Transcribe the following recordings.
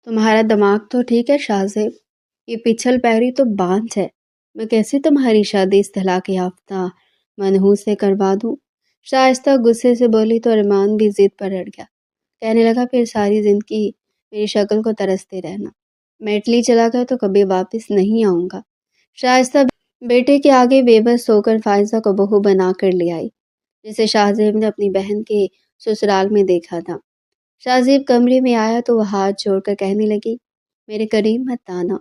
تمہارا دماغ تو ٹھیک ہے شاہزیب، یہ پچھل پیری تو بانجھ ہے۔ میں کیسے تمہاری شادی اس طلاق یافتہ منحوس سے کروا دوں؟ شائستہ غصے سے بولی تو ارمان بھی ضد پر اڑ گیا۔ کہنے لگا پھر ساری زندگی میری شکل کو ترستے رہنا، میں اٹلی چلا گیا تو کبھی واپس نہیں آؤں گا۔ شائستہ بیٹے کے آگے بے بس ہو کر فائزہ کو بہو بنا کر لے آئی، جسے شاہزیب نے اپنی بہن کے سسرال میں دیکھا تھا۔ شاہزیب کمرے میں آیا تو وہ ہاتھ جوڑ کر کہنے لگی، میرے قریب مت آنا،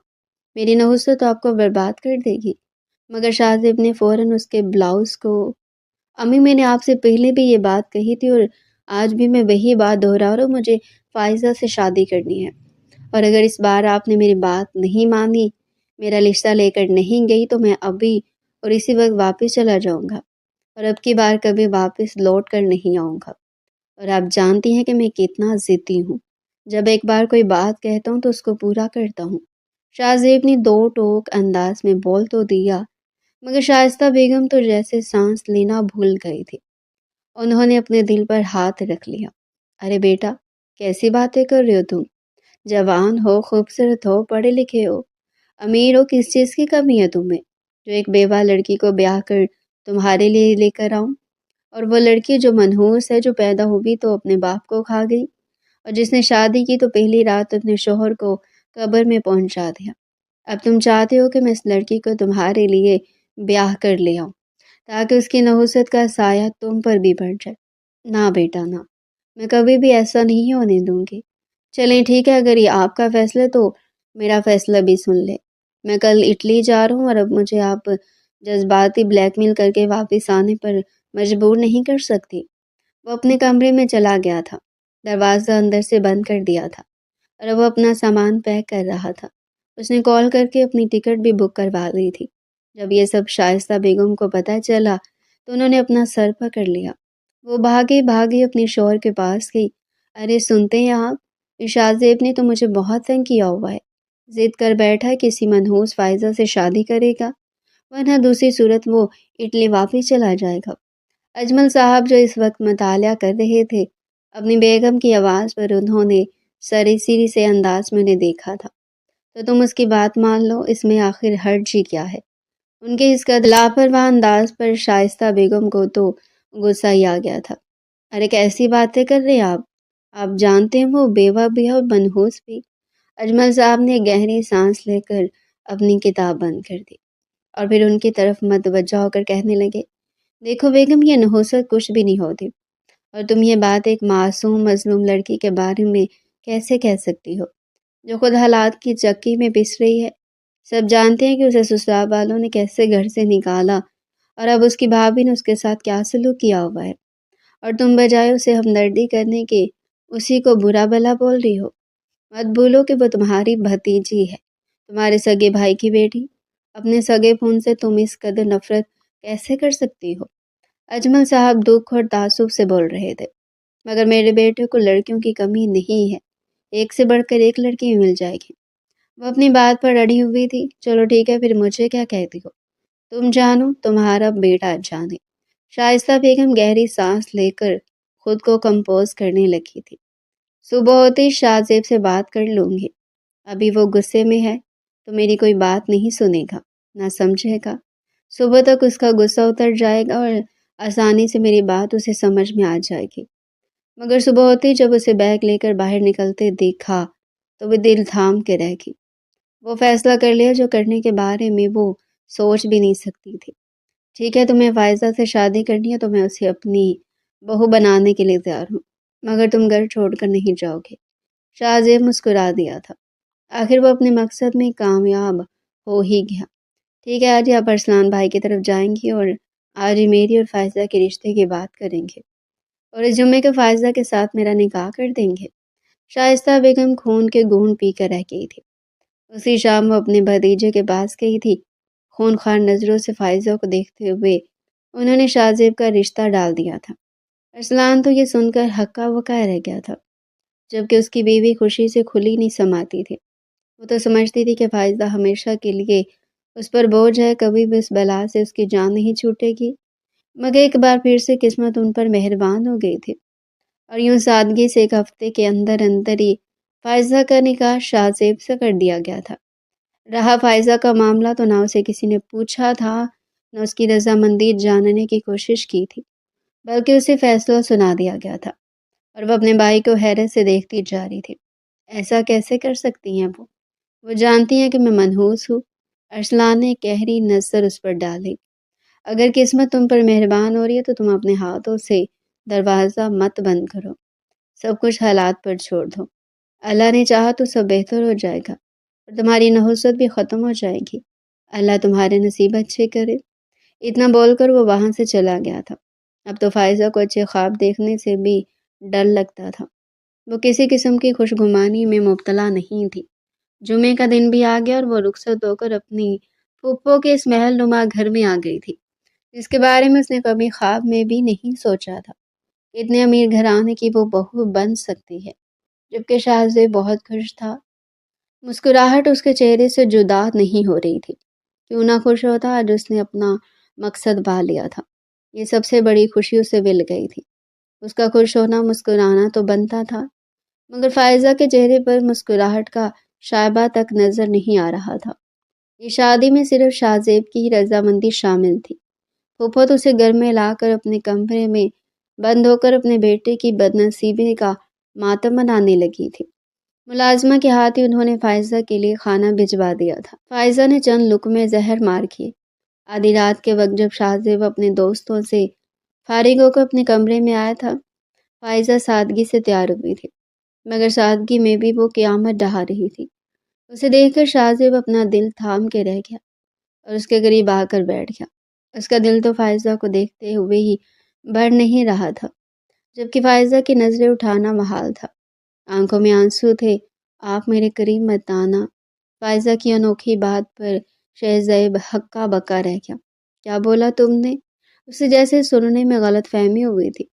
میری نحوست تو آپ کو برباد کر دے گی۔ مگر شاہزیب نے فوراً اس کے بلاؤز کو، امی میں نے آپ سے پہلے بھی یہ بات کہی تھی اور آج بھی میں وہی بات دہرا رہا ہوں، مجھے فائزہ سے شادی کرنی ہے، اور اگر اس بار آپ نے میری بات نہیں مانی، میرا رشتہ لے کر نہیں گئی تو میں ابھی اور اسی وقت واپس چلا جاؤں گا، اور اب کی بار کبھی واپس لوٹ کر نہیں آؤں گا۔ اور آپ جانتی ہیں کہ میں کتنا ضدی ہوں، جب ایک بار کوئی بات کہتا ہوں تو اس کو پورا کرتا ہوں۔ شاہزیب نے دو ٹوک انداز میں بول تو دیا، مگر شائستہ بیگم تو جیسے سانس لینا بھول گئی تھی۔ انہوں نے اپنے دل پر ہاتھ رکھ لیا۔ ارے بیٹا، کیسی باتیں کر رہے ہو تم؟ جوان ہو، خوبصورت ہو، پڑھے لکھے ہو، امیر ہو، کس چیز کی کمی ہے تمہیں جو ایک بیوہ لڑکی کو بیاہ کر تمہارے لیے لے کر آؤں؟ اور وہ لڑکی جو منحوس ہے، جو پیدا ہوئی تو اپنے باپ کو کھا گئی، اور جس نے شادی کی تو پہلی رات اپنے شوہر کو قبر میں پہنچا دیا۔ اب تم چاہتے ہو کہ میں اس لڑکی کو تمہارے لیے بیاہ کر لے آؤں تاکہ اس کی نحوست کا سایہ تم پر بھی پڑ جائے؟ نہ بیٹا نہ، میں کبھی بھی ایسا نہیں ہونے دوں گی۔ چلیں ٹھیک ہے، اگر یہ آپ کا فیصلہ ہے تو میرا فیصلہ بھی سن لے۔ میں کل اٹلی جا رہا ہوں، اور اب مجھے آپ جذباتی بلیک میل کر کے واپس آنے پر مجبور نہیں کر سکتی۔ وہ اپنے کمرے میں چلا گیا تھا، دروازہ اندر سے بند کر دیا تھا، اور وہ اپنا سامان پیک کر رہا تھا۔ اس نے کال کر کے اپنی ٹکٹ بھی بک کروا لی تھی۔ جب یہ سب شائستہ بیگم کو پتہ چلا تو انہوں نے اپنا سر پکڑ لیا۔ وہ بھاگی بھاگی اپنی شوہر کے پاس گئی۔ ارے سنتے ہیں آپ، شاہزیب نے تو مجھے بہت تنگ کیا ہوا ہے، ضد کر بیٹھا ہے کسی منحوس فائزہ سے شادی کرے گا، ورنہ دوسری صورت وہ اٹلی واپس چلا جائے گا۔ اجمل صاحب جو اس وقت مطالعہ کر رہے تھے، اپنی بیگم کی آواز پر انہوں نے سری سے انداز میں انہیں دیکھا تھا۔ تو تم اس کی بات مان لو، اس میں آخر حرج ہی کیا ہے؟ ان کے اس قدر لاپرواہ انداز پر شائستہ بیگم کو تو غصہ ہی آ گیا تھا۔ ارے کیسی باتیں کر رہے ہیں آپ جانتے ہیں وہ بیوہ بھی ہے اور منحوس بھی۔ اجمل صاحب نے گہری سانس لے کر اپنی کتاب بند کر دی اور پھر ان کی طرف متوجہ ہو کر کہنے لگے، دیکھو بیگم، یہ نحوست کچھ بھی نہیں ہوتی، اور تم یہ بات ایک معصوم مظلوم لڑکی کے بارے میں کیسے کہہ سکتی ہو جو خود حالات کی چکی میں پس رہی ہے؟ سب جانتے ہیں کہ اسے سسرال والوں نے کیسے گھر سے نکالا، اور اب اس کی بھابھی نے اس کے ساتھ کیا سلوک کیا ہوا ہے، اور تم بجائے اسے ہمدردی کرنے کے اسی کو برا بھلا بول رہی ہو۔ مت بھولو کہ وہ تمہاری بھتیجی ہے، تمہارے سگے بھائی کی بیٹی۔ اپنے سگے خون سے تم اس قدر نفرت کیسے کر سکتی ہو؟ اجمل صاحب دکھ اور تعصب سے بول رہے تھے، مگر میرے بیٹے کو لڑکیوں کی کمی نہیں ہے، ایک سے بڑھ کر ایک لڑکی مل جائے گی۔ وہ اپنی بات پر اڑی ہوئی تھی۔ چلو ٹھیک ہے، پھر مجھے کیا کہتی ہو؟ تم جانو، تمہارا بیٹا جانے۔ شائستہ بیگم گہری سانس لے کر خود کو کمپوز کرنے لگی تھی۔ صبح ہوتے ہی شاہزیب سے بات کر لوں گی، ابھی وہ غصے میں ہے تو میری کوئی بات نہیں سنے گا، نہ سمجھے گا۔ صبح تک اس کا غصہ اتر جائے گا اور آسانی سے میری بات اسے سمجھ میں آ جائے گی۔ مگر صبح ہوتے ہی جب اسے بیگ لے کر باہر نکلتے دیکھا تو وہ دل تھام کے رہ گئی۔ وہ فیصلہ کر لیا جو کرنے کے بارے میں وہ سوچ بھی نہیں سکتی تھی۔ ٹھیک ہے، تمہیں فائزہ سے شادی کرنی ہے تو میں اسے اپنی بہو بنانے کے لیے تیار ہوں، مگر تم گھر چھوڑ کر نہیں جاؤ گے۔ شاہزیب مسکرا دیا تھا، آخر وہ اپنے مقصد میں کامیاب ہو ہی گیا۔ ٹھیک ہے، آج آپ ارسلان بھائی کی طرف جائیں گی اور آج ہی میری اور فائزہ کے رشتے کی بات کریں گے، اور اس جمعے کو فائزہ کے ساتھ میرا نکاح کر دیں گے۔ شائستہ بیگم خون کے گھونٹ پی کر رہ گئی تھی۔ اسی شام وہ اپنے بھتیجے کے پاس گئی تھی۔ خونخوار نظروں سے فائزہ کو دیکھتے ہوئے انہوں نے شاہزیب کا رشتہ ڈال دیا تھا۔ ارسلان تو یہ سن کر ہکا بکا رہ گیا تھا، جبکہ اس کی بیوی خوشی سے کھلی نہیں سماتی تھی۔ وہ تو سمجھتی تھی کہ فائزہ ہمیشہ کے لیے اس پر بوجھ ہے، کبھی بھی اس بلا سے اس کی جان نہیں چھوٹے گی۔ مگر ایک بار پھر سے قسمت ان پر مہربان ہو گئی تھی، اور یوں سادگی سے ایک ہفتے کے اندر اندر ہی فائزہ کا نکاح شاہ زیب سے کر دیا گیا تھا۔ رہا فائزہ کا معاملہ تو نہ اسے کسی نے پوچھا تھا، نہ اس کی رضامندی جاننے کی کوشش کی تھی، بلکہ اسے فیصلہ سنا دیا گیا تھا اور وہ اپنے بھائی کو حیرت سے دیکھتی جا رہی تھی۔ ایسا کیسے کر سکتی ہیں وہ جانتی ہیں کہ میں منحوس ہوں۔ ارسلان نے گہری نظر اس پر ڈالی۔ اگر قسمت تم پر مہربان ہو رہی ہے تو تم اپنے ہاتھوں سے دروازہ مت بند کرو، سب کچھ حالات پر چھوڑ دو۔ اللہ نے چاہا تو سب بہتر ہو جائے گا اور تمہاری نحوست بھی ختم ہو جائے گی۔ اللہ تمہارے نصیب اچھے کرے۔ اتنا بول کر وہ وہاں سے چلا گیا تھا۔ اب تو فائزہ کو اچھے خواب دیکھنے سے بھی ڈر لگتا تھا۔ وہ کسی قسم کی خوشگمانی میں مبتلا نہیں تھی۔ جمعے کا دن بھی آ گیا اور وہ رخصت ہو کر اپنی پھپھو کے اس محل نما گھر میں آ گئی تھی، جس کے بارے میں اس نے کبھی خواب میں بھی نہیں سوچا تھا۔ اتنے امیر گھرانے کی وہ بہو بن سکتی ہے، جبکہ شاہزیب بہت خوش تھا۔ مسکراہٹ اس کے چہرے سے جدا نہیں ہو رہی تھی۔ کیوں نہ خوش ہوتا، آج اس نے اپنا مقصد پا لیا تھا۔ یہ سب سے بڑی خوشی اسے مل گئی تھی۔ اس کا خوش ہونا، مسکرانا تو بنتا تھا، مگر فائزہ کے چہرے پر مسکراہٹ کا شائبہ تک نظر نہیں آ رہا تھا۔ یہ شادی میں صرف شاہزیب کی ہی رضامندی شامل تھی۔ پھوپھو تو اسے گھر میں لا کر اپنے کمرے میں بند ہو کر اپنے بیٹے کی بدنصیبی کا ماتم منانے لگی تھی۔ ملازمہ کے ہاتھ ہی انہوں نے فائزہ کے لیے کھانا بھجوا دیا تھا۔ فائزہ نے چند لقمے زہر مار کیے۔ آدھی رات کے وقت جب شاہزیب اپنے دوستوں سے فارغ ہو کر اپنے کمرے میں آیا تھا، فائزہ سادگی سے تیار ہوئی تھی، مگر سادگی میں بھی وہ قیامت ڈھا رہی تھی۔ اسے دیکھ کر شاہزیب اپنا دل تھام کے رہ گیا اور اس کے قریب آ کر بیٹھ گیا۔ اس کا دل تو فائزہ کو دیکھتے ہوئے ہی بڑھ نہیں رہا تھا، جبکہ فائزہ کی نظریں اٹھانا محال تھا۔ آنکھوں میں آنسو تھے۔ آپ میرے قریب مت آنا۔ فائزہ کی انوکھی بات پر شہزیب ہکا بکا رہ گیا۔ کیا بولا تم نے؟ اسے جیسے سننے میں غلط فہمی ہوئی تھی۔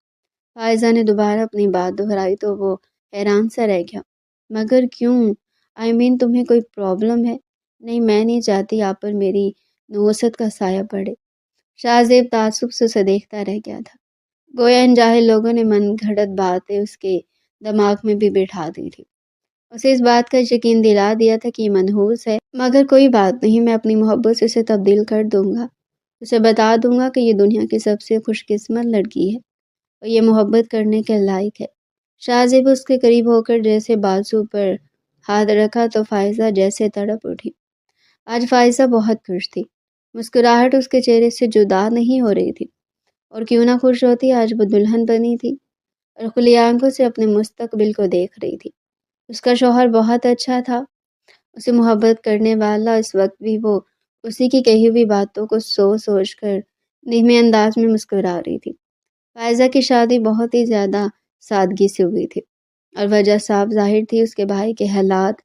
فائزہ نے دوبارہ اپنی بات دہرائی تو وہ حیران سا رہ گیا۔ مگر کیوں؟ تمہیں کوئی پرابلم ہے؟ نہیں، میں نہیں چاہتی آپ پر میری نحوست کا سایہ پڑے۔ شاہزیب تعصب سے اسے دیکھتا رہ گیا تھا، گویا ان جاہل لوگوں نے من گھڑت باتیں اس کے دماغ میں بھی بٹھا دی تھی۔ اسے اس بات کا یقین دلا دیا تھا کہ یہ منحوس ہے، مگر کوئی بات نہیں، میں اپنی محبت سے اسے تبدیل کر دوں گا۔ اسے بتا دوں گا کہ یہ دنیا کی سب سے خوش قسمت لڑکی ہے اور یہ محبت کرنے کے لائق ہے۔ شاہزیب اس کے قریب ہو کر جیسے بازو پر ہاتھ رکھا تو فائزہ جیسے تڑپ اٹھی۔ آج فائزہ بہت خوش تھی۔ مسکراہٹ اس کے چہرے سے جدا نہیں ہو رہی تھی، اور کیوں نہ خوش ہوتی، آج وہ دلہن بنی تھی اور کھلی آنکھوں سے اپنے مستقبل کو دیکھ رہی تھی۔ اس کا شوہر بہت اچھا تھا، اسے محبت کرنے والا۔ اس وقت بھی وہ اسی کی کہی ہوئی باتوں کو سوچ کر دھیمے انداز میں مسکرا رہی تھی۔ فائزہ کی شادی بہت ہی زیادہ سادگی سے ہوئی تھی، اور وجہ صاف ظاہر تھی، اس کے بھائی کے حالات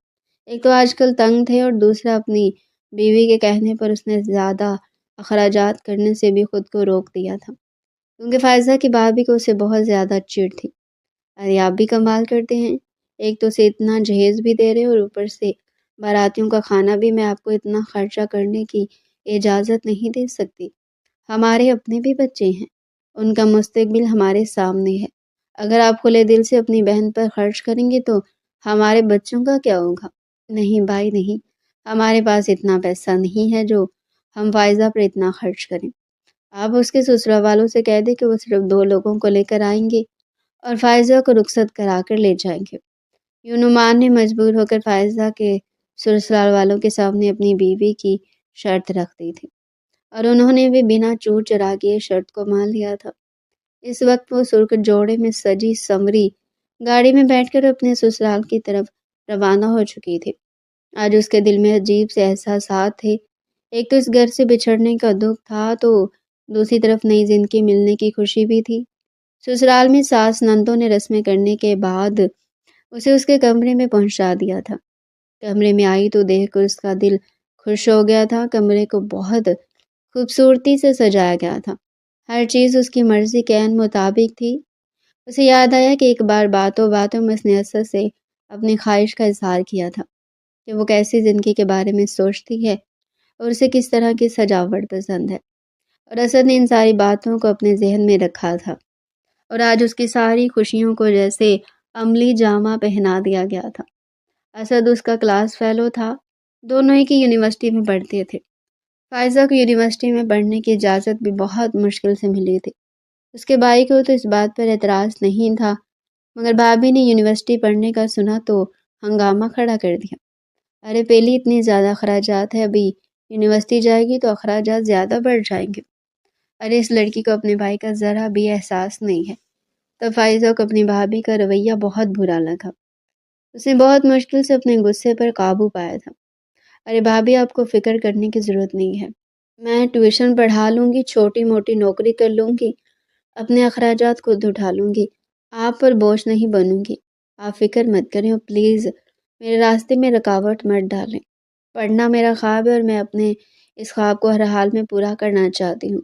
ایک تو آج کل تنگ تھے، اور دوسرا اپنی بیوی کے کہنے پر اس نے زیادہ اخراجات کرنے سے بھی خود کو روک دیا تھا، کیونکہ فائزہ کی بھابھی کو اسے بہت زیادہ چڑ تھی۔ ارے آپ بھی کمال کرتے ہیں، ایک تو اسے اتنا جہیز بھی دے رہے اور اوپر سے باراتیوں کا کھانا بھی۔ میں آپ کو اتنا خرچہ کرنے کی اجازت نہیں دے سکتی۔ ہمارے اپنے بھی بچے ہیں، ان کا مستقبل ہمارے سامنے ہے۔ اگر آپ کھلے دل سے اپنی بہن پر خرچ کریں گے تو ہمارے بچوں کا کیا ہوگا؟ نہیں بھائی نہیں، ہمارے پاس اتنا پیسہ نہیں ہے جو ہم فائزہ پر اتنا خرچ کریں۔ آپ اس کے سسرال والوں سے کہہ دیں کہ وہ صرف 2 لوگوں کو لے کر آئیں گے اور فائزہ کو رخصت کرا کر لے جائیں گے۔ یوں نعمان نے مجبور ہو کر فائزہ کے سسرال والوں کے سامنے اپنی بیوی کی شرط رکھ دی تھی، اور انہوں نے بھی بنا چور چرا کے شرط کو مان لیا تھا۔ اس وقت وہ سرخ جوڑے میں سجی سمری گاڑی میں بیٹھ کر اپنے سسرال کی طرف روانہ ہو چکی تھی۔ آج اس کے دل میں عجیب سے احساسات تھے۔ ایک تو اس گھر سے بچھڑنے کا دکھ تھا، تو دوسری طرف نئی زندگی ملنے کی خوشی بھی تھی۔ سسرال میں ساس نندوں نے رسمیں کرنے کے بعد اسے اس کے کمرے میں پہنچا دیا تھا۔ کمرے میں آئی تو دیکھ کر اس کا دل خوش ہو گیا تھا۔ کمرے کو بہت خوبصورتی سے سجایا گیا تھا، ہر چیز اس کی مرضی کے عین مطابق تھی۔ اسے یاد آیا کہ ایک بار باتوں باتوں میں اس نے اسد سے اپنی خواہش کا اظہار کیا تھا کہ وہ کیسی زندگی کے بارے میں سوچتی ہے اور اسے کس طرح کی سجاوٹ پسند ہے، اور اسد نے ان ساری باتوں کو اپنے ذہن میں رکھا تھا، اور آج اس کی ساری خوشیوں کو جیسے عملی جامہ پہنا دیا گیا تھا۔ اسد اس کا کلاس فیلو تھا، دونوں ہی کی یونیورسٹی میں پڑھتے تھے۔ فائزہ کو یونیورسٹی میں پڑھنے کی اجازت بھی بہت مشکل سے ملی تھی۔ اس کے بھائی کو تو اس بات پر اعتراض نہیں تھا، مگر بھابھی نے یونیورسٹی پڑھنے کا سنا تو ہنگامہ کھڑا کر دیا۔ ارے پہلی اتنی زیادہ اخراجات ہے، ابھی یونیورسٹی جائے گی تو اخراجات زیادہ بڑھ جائیں گے۔ ارے اس لڑکی کو اپنے بھائی کا ذرا بھی احساس نہیں ہے۔ تب فائزہ کو اپنی بھابھی کا رویہ بہت برا لگا۔ اس نے بہت مشکل سے اپنے غصے پر قابو پایا تھا۔ ارے بھابھی آپ کو فکر کرنے کی ضرورت نہیں ہے، میں ٹیوشن پڑھا لوں گی، چھوٹی موٹی نوکری کر لوں گی، اپنے اخراجات خود اٹھا لوں گی، آپ پر بوجھ نہیں بنوں گی۔ آپ فکر مت کریں اور پلیز میرے راستے میں رکاوٹ مت ڈالیں۔ پڑھنا میرا خواب ہے اور میں اپنے اس خواب کو ہر حال میں پورا کرنا چاہتی ہوں۔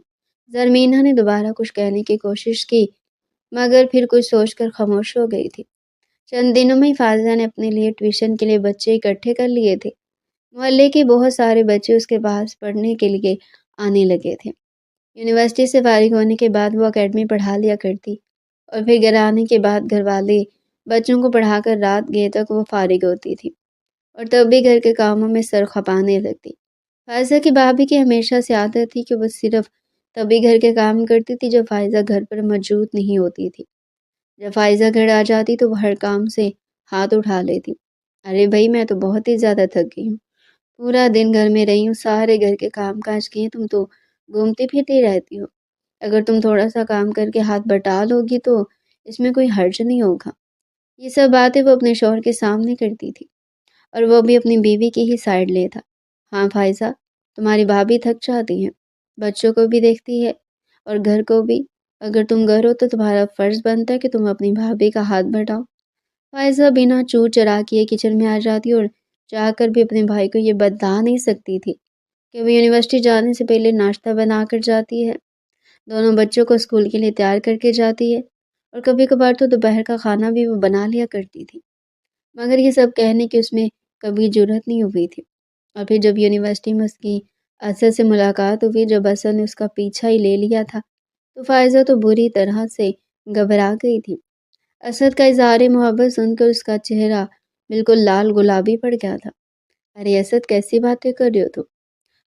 زرمینہ نے دوبارہ کچھ کہنے کی کوشش کی، مگر پھر کچھ سوچ کر خاموش ہو گئی تھی۔ چند دنوں میں فائزہ نے اپنے لیے ٹیوشن کے لیے بچے اکٹھے کر لیے تھے۔ محلے کے بہت سارے بچے اس کے پاس پڑھنے کے لیے آنے لگے تھے۔ یونیورسٹی سے فارغ ہونے کے بعد وہ اکیڈمی پڑھا لیا کرتی اور پھر گھر آنے کے بعد گھر والے بچوں کو پڑھا کر رات گئے تک وہ فارغ ہوتی تھی اور تب بھی گھر کے کاموں میں سر کھپانے لگتی۔ فائزہ کی بھابھی کی ہمیشہ سے عادت تھی کہ وہ صرف تبھی گھر کے کام کرتی تھی جب فائزہ گھر پر موجود نہیں ہوتی تھی۔ جب فائزہ گھر آ جاتی تو وہ ہر کام سے ہاتھ اٹھا لیتی۔ ارے بھائی میں تو بہت ہی زیادہ تھک گئی ہوں، پورا دن گھر میں رہی ہوں، سارے گھر کے کام کاج کیے، تم تو گھومتی پھرتی رہتی ہو۔ اگر تم تھوڑا سا کام کر کے ہاتھ بٹا لو گی تو اس میں کوئی حرج نہیں ہوگا۔ یہ سب باتیں وہ اپنے شوہر کے سامنے کرتی تھی اور وہ بھی اپنی بیوی کی ہی سائڈ لیتا۔ ہاں فائزہ، تمہاری بھابھی تھک جاتی ہے، بچوں کو بھی دیکھتی ہے اور گھر کو بھی۔ اگر تم گھر ہو تو تمہارا فرض بنتا ہے کہ تم اپنی بھابھی کا ہاتھ بٹاؤ۔ فائزہ بنا چور چرا کیے کچن میں آ جاتی اور چاہ کر بھی اپنے بھائی کو یہ بتا نہیں سکتی تھی کہ وہ یونیورسٹی جانے سے پہلے ناشتہ بنا کر جاتی ہے، دونوں بچوں کو اسکول کے لیے تیار کر کے جاتی ہے اور کبھی کبھار تو دوپہر کا کھانا بھی وہ بنا لیا کرتی تھی، مگر یہ سب کہنے کی اس میں کبھی جرأت نہیں ہوئی تھی۔ اور پھر جب یونیورسٹی میں اس کی اسد سے ملاقات ہوئی، جب اسد نے اس کا پیچھا ہی لے لیا تھا تو فائزہ تو بری طرح سے گھبرا گئی تھی۔ اسد کا اظہار محبت سن کر اس کا چہرہ بالکل لال گلابی پڑ گیا تھا۔ ارے اسد کیسی باتیں کر رہے ہو تم؟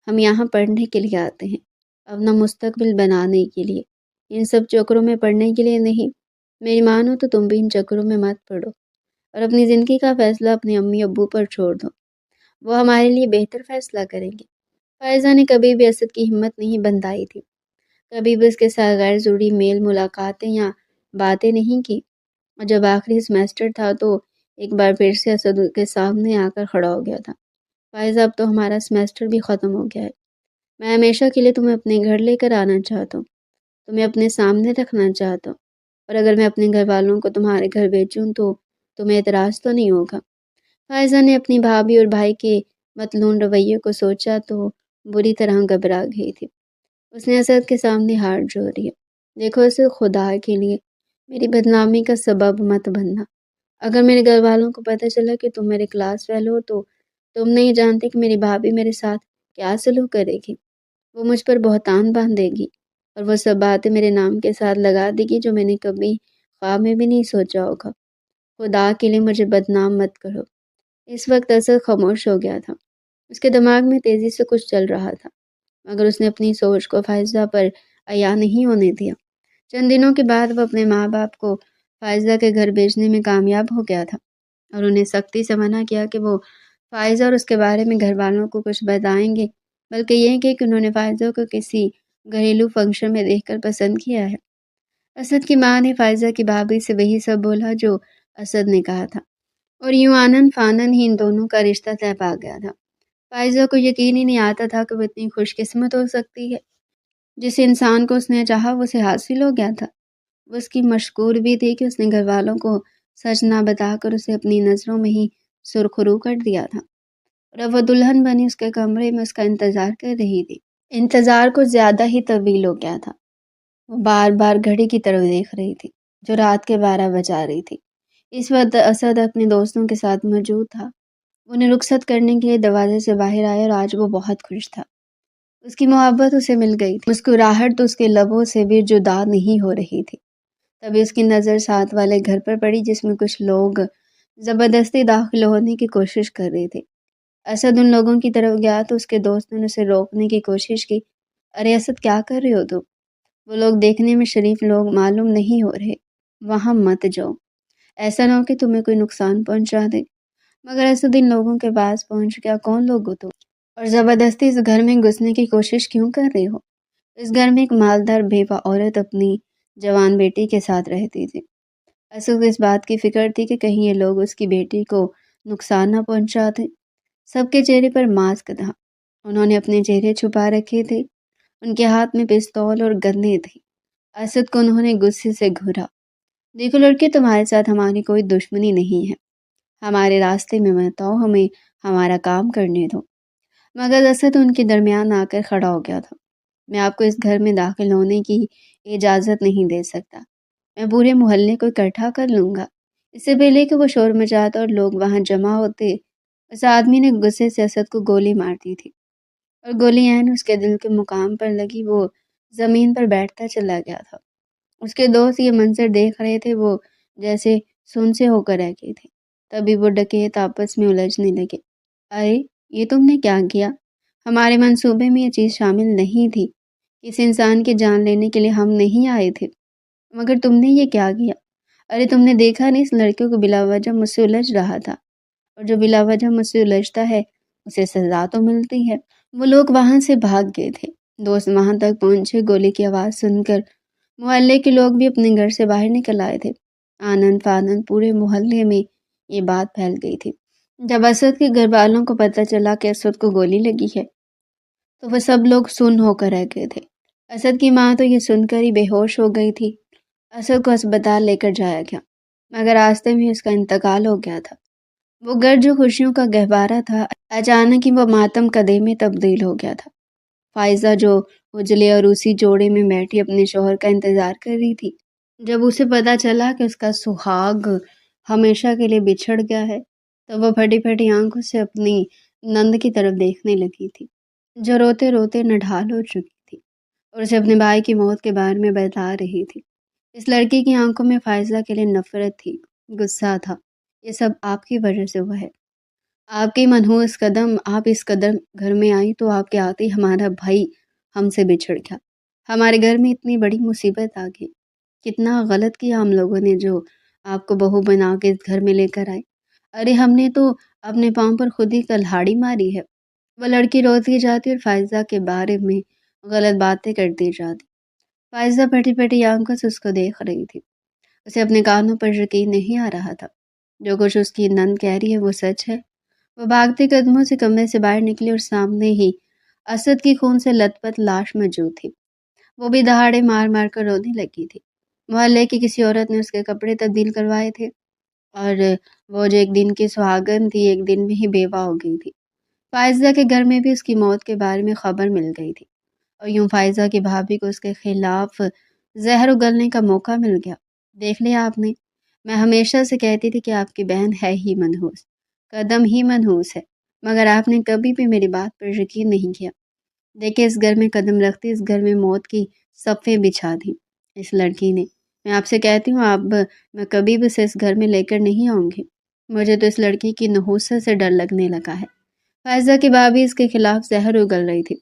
ہم یہاں پڑھنے کے لیے آتے ہیں، اپنا مستقبل بنانے کے لیے، ان سب چکروں میں پڑھنے کے لیے نہیں۔ میری مانو تو تم بھی ان چکروں میں مت پڑو اور اپنی زندگی کا فیصلہ اپنے امی ابو پر چھوڑ دو، وہ ہمارے لیے بہتر فیصلہ کریں گے۔ فائزہ نے کبھی بھی اسد کی ہمت نہیں بندھائی تھی، کبھی بھی اس کے ساتھ غیر ضروری میل ملاقاتیں یا باتیں نہیں کی، اور جب آخری سیمیسٹر تھا تو ایک بار پھر سے اسد کے سامنے آ کر کھڑا ہو گیا تھا۔ فائزہ اب تو ہمارا سیمیسٹر بھی ختم ہو گیا ہے، میں ہمیشہ کے لیے تمہیں اپنے گھر لے کر آنا چاہتا ہوں، تمہیں اپنے سامنے رکھنا چاہتا ہوں، اور اگر میں اپنے گھر والوں کو تمہارے گھر بھیجوں تو تمہیں اعتراض تو نہیں ہوگا۔ فائزہ نے اپنی بھابھی اور بھائی کے متلون رویے کو سوچا تو بری طرح گھبرا گئی تھی۔ اس نے اسد کے سامنے ہاتھ جوڑ دیا۔ دیکھو اسد، خدا کے لیے میری بدنامی کا سبب مت بننا۔ اگر میرے گھر والوں کو پتہ چلا کہ تم میرے کلاس فیلو ہو تو تم نہیں جانتے کہ میری بھابھی میرے ساتھ کیا سلوک کرے گی۔ وہ مجھ پر بہتان باندھے گی اور وہ سب باتیں میرے نام کے ساتھ لگا دے گی جو میں نے کبھی خواب میں بھی نہیں سوچا ہوگا۔ خدا کے لیے مجھے بدنام مت کرو۔ اس وقت اسد خاموش ہو گیا تھا، اس کے دماغ میں تیزی سے کچھ چل رہا تھا، مگر اس نے اپنی سوچ کو فائزہ پر عیاں نہیں ہونے دیا۔ چند دنوں کے بعد وہ اپنے ماں باپ کو فائزہ کے گھر بھیجنے میں کامیاب ہو گیا تھا اور انہیں سختی سے منع کیا کہ وہ فائزہ اور اس کے بارے میں گھر والوں کو کچھ بتائیں گے، بلکہ یہ کہ انہوں نے فائزہ کو کسی گھریلو فنکشن میں دیکھ کر پسند کیا ہے۔ اسد کی ماں نے فائزہ کی بھابھی سے وہی سب بولا جو اسد نے کہا تھا، اور یوں آنن فانن ہی ان دونوں کا رشتہ طے پا گیا تھا۔ فائزہ کو یقین ہی نہیں آتا تھا کہ وہ اتنی خوش قسمت ہو سکتی ہے، جس انسان کو اس نے چاہا وہ اسے حاصل ہو گیا تھا۔ وہ اس کی مشکور بھی تھی کہ اس نے گھر والوں کو سچ نہ بتا کر اسے اپنی نظروں میں ہی سرخرو کر دیا تھا، اور اب وہ دلہن بنی اس کے کمرے میں اس کا انتظار کر رہی تھی۔ انتظار کچھ زیادہ ہی طویل ہو گیا تھا۔ وہ بار بار گھڑی کی طرف دیکھ رہی تھی جو رات کے 12 بجا رہی تھی۔ اس وقت اسد اپنے دوستوں کے ساتھ موجود تھا، انہیں رخصت کرنے کے لیے دروازے سے باہر آیا اور آج وہ بہت خوش تھا۔ اس کی محبت اسے مل گئی تھی، مسکراہٹ تو اس کے لبوں سے بھی جدا نہیں ہو رہی تھی۔ تبھی اس کی نظر ساتھ والے گھر پر پڑی جس میں کچھ لوگ زبردستی داخل ہونے کی کوشش کر رہے تھے۔ اسد ان لوگوں کی طرف گیا تو اس کے دوستوں نے اسے روکنے کی کوشش کی۔ ارے اسد، کیا کر رہے ہو تم؟ وہ لوگ دیکھنے میں شریف لوگ معلوم نہیں ہو رہے، وہاں مت جاؤ، ایسا نہ ہو کہ تمہیں کوئی نقصان پہنچا دے۔ مگر اسد ان لوگوں کے پاس پہنچ گیا، کون لوگ ہو تم؟ اور زبردستی اس گھر میں گھسنے کی کوشش کیوں کر رہے ہو؟ اس گھر میں ایک مالدار بیوہ عورت اپنی جوان بیٹی کے ساتھ رہتی تھی۔ اسد کو اس بات کی فکر تھی کہ کہیں یہ لوگ اس کی بیٹی کو نقصان نہ پہنچا دیں۔ سب کے چہرے پر ماسک تھا، انہوں نے اپنے چہرے چھپا رکھے تھے، ان کے ہاتھ میں پستول اور گنیں تھی۔ اسد کو انہوں نے غصے سے گھورا۔ دیکھو لڑکے، تمہارے ساتھ ہماری کوئی دشمنی نہیں ہے، ہمارے راستے میں مت آؤ، ہمیں ہمارا کام کرنے دو۔ مگر اسد ان کے درمیان آ کر کھڑا ہو گیا تھا۔ میں آپ کو اس گھر میں داخل ہونے کی اجازت نہیں دے سکتا، میں پورے محلے کو اکٹھا کر لوں گا۔ اس سے پہلے کہ وہ شور مچاتا اور لوگ وہاں جمع ہوتے، اس آدمی نے غصے سے اسد کو گولی مار دی تھی، اور گولی عین اس کے دل کے مقام پر لگی، وہ زمین پر بیٹھتا چلا گیا تھا۔ اس کے دوست یہ منظر دیکھ رہے تھے، وہ جیسے سن سے ہو کر رہ گئے تھے۔ تبھی وہ ڈکیت آپس میں الجھنے لگے۔ ارے یہ تم نے کیا کیا؟ ہمارے منصوبے میں یہ چیز شامل نہیں تھی، اس انسان کی جان لینے کے لیے ہم نہیں آئے تھے، مگر تم نے یہ کیا کیا؟ ارے تم نے دیکھا نہیں، اس لڑکے کو بلا وجہ مجھ سے الجھ رہا تھا، اور جو بلا وجہ مجھ سے الجھتا ہے اسے سزا تو ملتی ہے۔ وہ لوگ وہاں سے بھاگ گئے تھے۔ دوست وہاں تک پہنچے، گولی کی آواز سن کر محلے کے لوگ بھی اپنے گھر سے باہر نکل آئے تھے۔ آنند فانند پورے محلے میں یہ بات پھیل گئی تھی۔ جب اسد کے گھر والوں کو پتہ چلا کہ اسد کو گولی لگی ہے تو وہ سب لوگ سن ہو کر رہ گئے تھے۔ اسد کی ماں تو یہ سن کر ہی بے ہوش ہو گئی تھی۔ اسد کو اسپتال لے کر جایا گیا، مگر راستے میں اس کا انتقال ہو گیا تھا۔ وہ گھر جو خوشیوں کا گہوارہ تھا، اچانک ہی وہ ماتم کدے میں تبدیل ہو گیا تھا۔ فائزہ جو اجلے اور اسی جوڑے میں بیٹھی اپنے شوہر کا انتظار کر رہی تھی، جب اسے پتہ چلا کہ اس کا سہاگ ہمیشہ کے لیے بچھڑ گیا ہے تو وہ پھٹی پھٹی آنکھوں سے اپنی نند کی طرف دیکھنے لگی تھی، جو روتے روتے نڈھال ہو چکی تھی اور اسے اپنے بھائی کی موت کے بارے میں بتا رہی تھی۔ اس لڑکی کی آنکھوں میں فائزہ کے لیے نفرت تھی، غصہ تھا۔ یہ سب آپ کی وجہ سے ہوا ہے، آپ کی منحوس قدم، آپ اس قدر گھر میں آئی تو آپ کے آتے ہی ہمارا بھائی ہم سے بچھڑ گیا، ہمارے گھر میں اتنی بڑی مصیبت آ گئی۔ کتنا غلط کیا ہم لوگوں نے جو آپ کو بہو بنا کے اس گھر میں لے کر آئے۔ ارے ہم نے تو اپنے پاؤں پر خود ہی کلہاڑی ماری ہے۔ وہ لڑکی روتی جاتی اور فائزہ کے بارے میں غلط باتیں کرتی جاتی۔ فائزہ پھٹی پھٹی آنکھوں سے اس کو دیکھ رہی تھی، اسے اپنے کانوں پر یقین نہیں آ رہا تھا۔ جو کچھ اس کی نند کہہ رہی ہے وہ سچ ہے۔ وہ بھاگتے قدموں سے کمرے سے باہر نکلی اور سامنے ہی اسد کی خون سے لت پت لاش موجود تھی۔ وہ بھی دہاڑے مار مار کر رونے لگی تھی۔ محلے کی کسی عورت نے اس کے کپڑے تبدیل کروائے تھے، اور وہ جو ایک دن کی سہاگن تھی ایک دن میں ہی بیوہ ہو گئی تھی۔ فائزہ کے گھر میں بھی اس کی موت کے بارے میں خبر مل گئی تھی، اور یوں فائزہ کی بھابھی کو اس کے خلاف زہر اگلنے کا موقع مل گیا۔ دیکھ لیا آپ نے، میں ہمیشہ سے کہتی تھی کہ آپ کی بہن ہے ہی منحوس، قدم ہی منحوس ہے، مگر آپ نے کبھی بھی میری بات پر یقین نہیں کیا۔ دیکھیں، اس گھر میں قدم رکھتی اس گھر میں موت کی صفیں بچھا دی اس لڑکی نے۔ میں آپ سے کہتی ہوں، میں کبھی بھی اسے اس گھر میں لے کر نہیں آؤں گی۔ مجھے تو اس لڑکی کی نحوست سے ڈر لگنے لگا ہے۔ فائزہ کی بھابھی اس کے خلاف زہر اگل رہی تھی،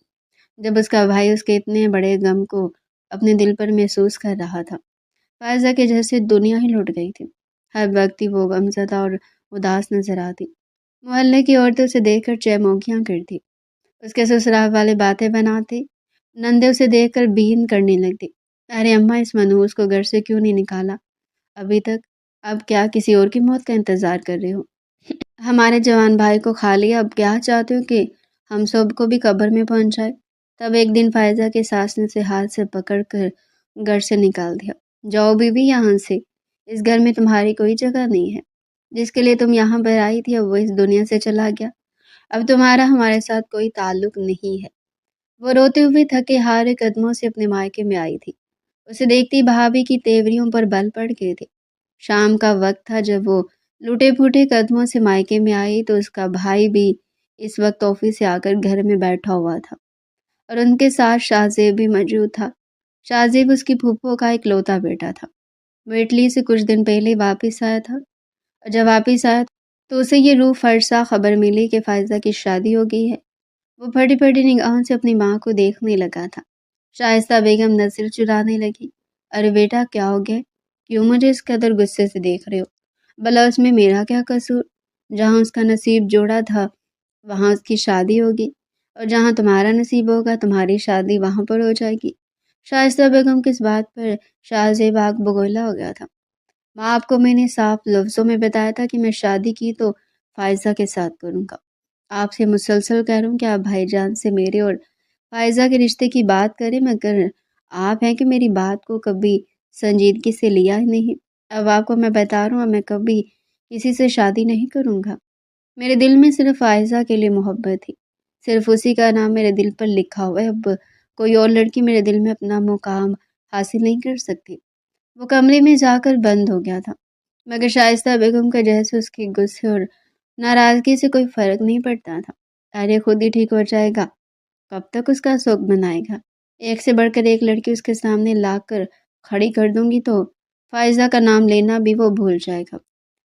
جب اس کا بھائی اس کے اتنے بڑے غم کو اپنے دل پر محسوس کر رہا تھا۔ فائزہ کے جیسے دنیا ہی لٹ گئی تھی، ہر وقت ہی وہ غمزدہ اور اداس نظر آتی۔ محلے کی عورتیں اسے دیکھ کر چہموکیاں کرتی، اس کے سسرال والے باتیں بناتے، نندے اسے دیکھ کر بین کرنے لگتی۔ ارے اماں، اس منحوس کو گھر سے کیوں نہیں نکالا ابھی تک؟ اب کیا کسی اور کی موت کا انتظار کر رہے ہو؟ ہمارے جوان بھائی کو کھا لیا، اب کیا چاہتے ہو کہ ہم سب کو بھی قبر میں پہنچائے؟ تب ایک دن فائزہ کے ساس نے اسے ہاتھ سے پکڑ کر گھر سے نکال دیا۔ جاؤ بیوی یہاں سے، اس گھر میں تمہاری کوئی جگہ نہیں ہے۔ جس کے لیے تم یہاں پر آئی تھی اب وہ اس دنیا سے چلا گیا، اب تمہارا ہمارے ساتھ کوئی تعلق نہیں ہے۔ وہ روتے ہوئے تھکے ہارے قدموں سے اپنے مائکے میں آئی تھی۔ اسے دیکھتی بھابھی کی تیوریوں پر بل پڑ گئے تھے۔ شام کا وقت تھا جب وہ لوٹے پھوٹے قدموں سے مائکے میں آئی تو اس کا بھائی بھی اس وقت آفس سے آ کر گھر میں بیٹھا ہوا تھا، اور ان کے ساتھ شاہ زیب بھی موجود تھا۔ شاہ زیب اس کی پھوپھو کا اکلوتا بیٹا تھا، وہ اٹلی سے کچھ دن پہلے واپس آیا تھا۔ اور جب واپس آیا تو اسے یہ روح فرسا خبر ملی کہ فائزہ کی شادی ہو گئی ہے۔ وہ پھٹی پھٹی نگاہوں سے اپنی ماں کو دیکھنے لگا تھا۔ شائستہ بیگم نظر چرانے لگی۔ ارے بیٹا کیا ہو گیا؟ کیوں مجھے اس قدر غصے سے دیکھ رہے ہو؟ بھلا اس میں میرا کیا قصور؟ جہاں اس کا نصیب جوڑا تھا وہاں اس کی شادی ہوگی، اور جہاں تمہارا نصیب ہوگا تمہاری شادی وہاں پر ہو جائے گی۔ شائستہ بیگم کس بات پر شاہ زیب آگ بگولا ہو گیا تھا۔ ماں آپ کو میں نے صاف لفظوں میں بتایا تھا کہ میں شادی کی تو فائزہ کے ساتھ کروں گا۔ آپ سے مسلسل کہہ رہا ہوں کہ آپ بھائی جان سے میرے اور فائزہ کے رشتے کی بات کریں، مگر آپ ہیں کہ میری بات کو کبھی سنجیدگی سے لیا ہی نہیں۔ اب آپ کو میں بتا رہا ہوں میں کبھی کسی سے شادی نہیں کروں گا۔ میرے دل میں صرف فائزہ کے لیے محبت تھی، صرف اسی کا نام میرے دل پر لکھا ہوا ہے۔ اب کوئی اور لڑکی میرے دل میں اپنا مقام حاصل نہیں کر سکتی۔ وہ کمرے میں جا کر بند ہو گیا تھا، مگر شائستہ بیگم کا جیسے اس کے غصے اور ناراضگی سے کوئی فرق نہیں پڑتا تھا۔ ارے خود ہی ٹھیک ہو جائے گا، کب تک اس کا سوگ منائے گا؟ ایک سے بڑھ کر ایک لڑکی اس کے سامنے لا کر کھڑی کر دوں گی تو فائزہ کا نام لینا بھی وہ بھول جائے گا۔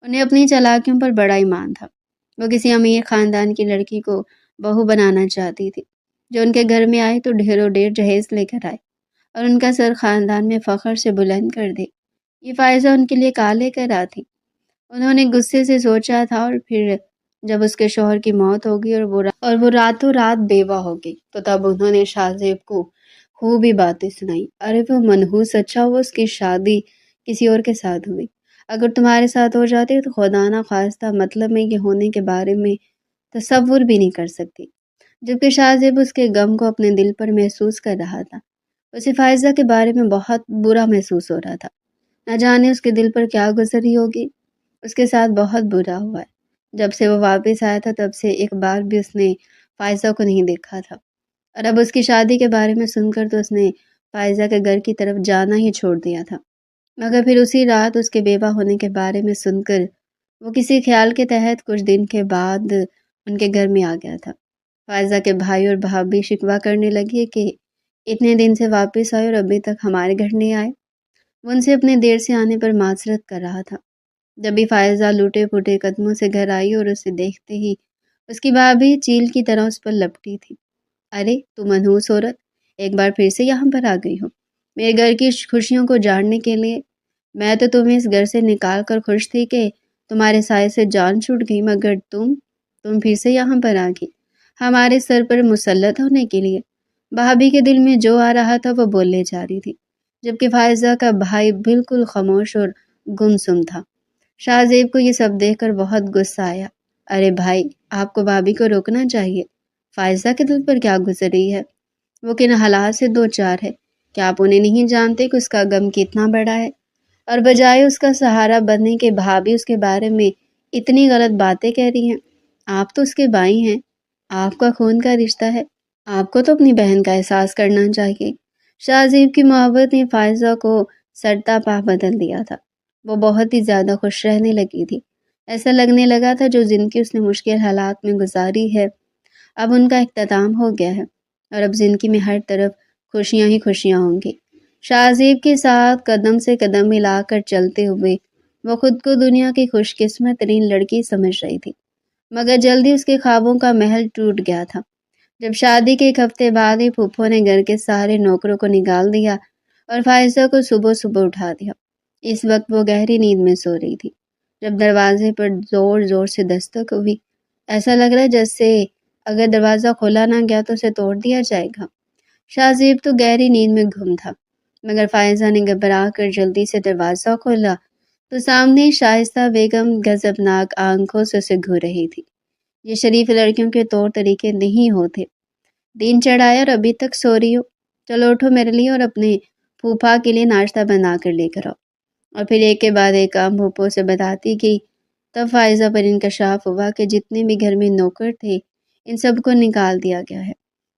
انہیں اپنی چالاکیوں پر بڑا ایمان تھا۔ وہ کسی امیر خاندان کی لڑکی کو بہو بنانا چاہتی تھی، جو ان کے گھر میں آئے تو ڈھیروں ڈھیر جہیز لے کر آئے اور ان کا سر خاندان میں فخر سے بلند کر دے۔ یہ فائزہ ان کے لیے کہا لے کر آتی؟ انہوں نے غصے سے سوچا تھا، اور پھر جب اس کے شوہر کی موت ہو گئی اور وہ راتوں رات بیوہ ہو گئی تو تب انہوں نے شاہ زیب کو خوبی باتیں سنائی۔ ارے وہ منحوس، اچھا ہوا اس کی شادی کسی اور کے ساتھ ہوئی۔ اگر تمہارے ساتھ ہو جاتی تو خدا نہ خواستہ مطلب میں یہ ہونے کے بارے میں تصور بھی نہیں کر سکتی۔ جبکہ شاہ زیب اس کے غم کو اپنے دل پر محسوس کر رہا تھا۔ اسے فائزہ کے بارے میں بہت برا محسوس ہو رہا تھا۔ نہ جانے اس کے دل پر کیا گزری ہوگی۔ اس کے ساتھ بہت برا ہوا ہے۔ جب سے وہ واپس آیا تھا تب سے ایک بار بھی اس نے فائزہ کو نہیں دیکھا تھا، اور اب اس کی شادی کے بارے میں سن کر تو اس نے فائزہ کے گھر کی طرف جانا ہی چھوڑ دیا تھا۔ مگر پھر اسی رات اس کے بیوہ ہونے کے بارے میں سن کر وہ کسی خیال کے تحت کچھ دن کے بعد ان کے گھر میں آ گیا تھا۔ فائزہ کے بھائی اور بھابھی شکوہ کرنے لگے کہ اتنے دن سے واپس آئے اور ابھی تک ہمارے گھر نہیں آئے۔ وہ ان سے اپنے دیر سے آنے پر معذرت کر رہا تھا۔ جب بھی فائزہ لوٹے پھوٹے قدموں سے گھر آئی اور اسے دیکھتے ہی اس کی بھابھی چیل کی طرح اس پر لپٹی تھی۔ ارے تو منحوس عورت، ایک بار پھر سے یہاں پر آ گئی ہو میرے گھر کی خوشیوں کو جاننے کے لیے؟ میں تو تمہیں اس گھر سے نکال کر خوش تھی کہ تمہارے سائے سے جان چھوٹ گئی، مگر تم پھر سے یہاں پر آ گئی ہمارے سر پر مسلط ہونے کے لیے۔ بھابھی کے دل میں جو آ رہا تھا وہ بولے جا رہی تھی، جبکہ فائزہ کا بھائی بالکل خاموش اور گمسم تھا۔ شاہ زیب کو یہ سب دیکھ کر بہت غصہ آیا۔ ارے بھائی، آپ کو بھابھی کو روکنا چاہیے۔ فائزہ کے دل پر کیا گزر رہی ہے؟ وہ کن حالات سے دو چار ہے؟ کیا آپ انہیں نہیں جانتے کہ اس کا غم کتنا بڑا ہے؟ اور بجائے اس کا سہارا بننے کے بھابھی اس کے بارے میں اتنی غلط باتیں کہہ رہی ہیں۔ آپ تو اس کے بھائی ہیں، آپ کا خون کا رشتہ ہے، آپ کو تو اپنی بہن کا احساس کرنا چاہیے۔ شاہ زیب کی محبت نے فائزہ کو سرتا پا بدل دیا تھا۔ وہ بہت ہی زیادہ خوش رہنے لگی تھی۔ ایسا لگنے لگا تھا جو زندگی اس نے مشکل حالات میں گزاری ہے اب ان کا اختتام ہو گیا ہے، اور اب زندگی میں ہر طرف خوشیاں ہی خوشیاں ہوں گی۔ شاہ زیب کے ساتھ قدم سے قدم ملا کر چلتے ہوئے وہ خود کو دنیا کی خوش قسمت ترین لڑکی سمجھ رہی تھی، مگر جلدی اس کے خوابوں کا محل ٹوٹ گیا تھا۔ جب شادی کے ایک ہفتے بعد ہی پھوپھو نے گھر کے سارے نوکروں کو نکال دیا اور فائزہ کو صبح صبح اٹھا دیا۔ اس وقت وہ گہری نیند میں سو رہی تھی جب دروازے پر زور زور سے دستک ہوئی۔ ایسا لگ رہا ہے جیسے اگر دروازہ کھولا نہ گیا تو اسے توڑ دیا جائے گا۔ شاہ زیب تو گہری نیند میں گم تھا، مگر فائزہ نے گھبرا کر جلدی سے دروازہ کھولا تو سامنے شائستہ بیگم غضبناک آنکھوں سے اسے گھور رہی تھی۔ یہ شریف لڑکیوں کے طور طریقے نہیں ہوتے۔ دن چڑھایا اور ابھی تک سو رہی ہو؟ چلو اٹھو میرے لیے اور اپنے پھوپھا کے لیے ناشتہ بنا کر لے کر آؤ۔ اور پھر ایک کے بعد ایک کام پھوپھو سے بتاتی گئی۔ تب فائزہ پر انکشاف ہوا کہ جتنے بھی گھر میں نوکر تھے ان سب کو نکال دیا گیا ہے۔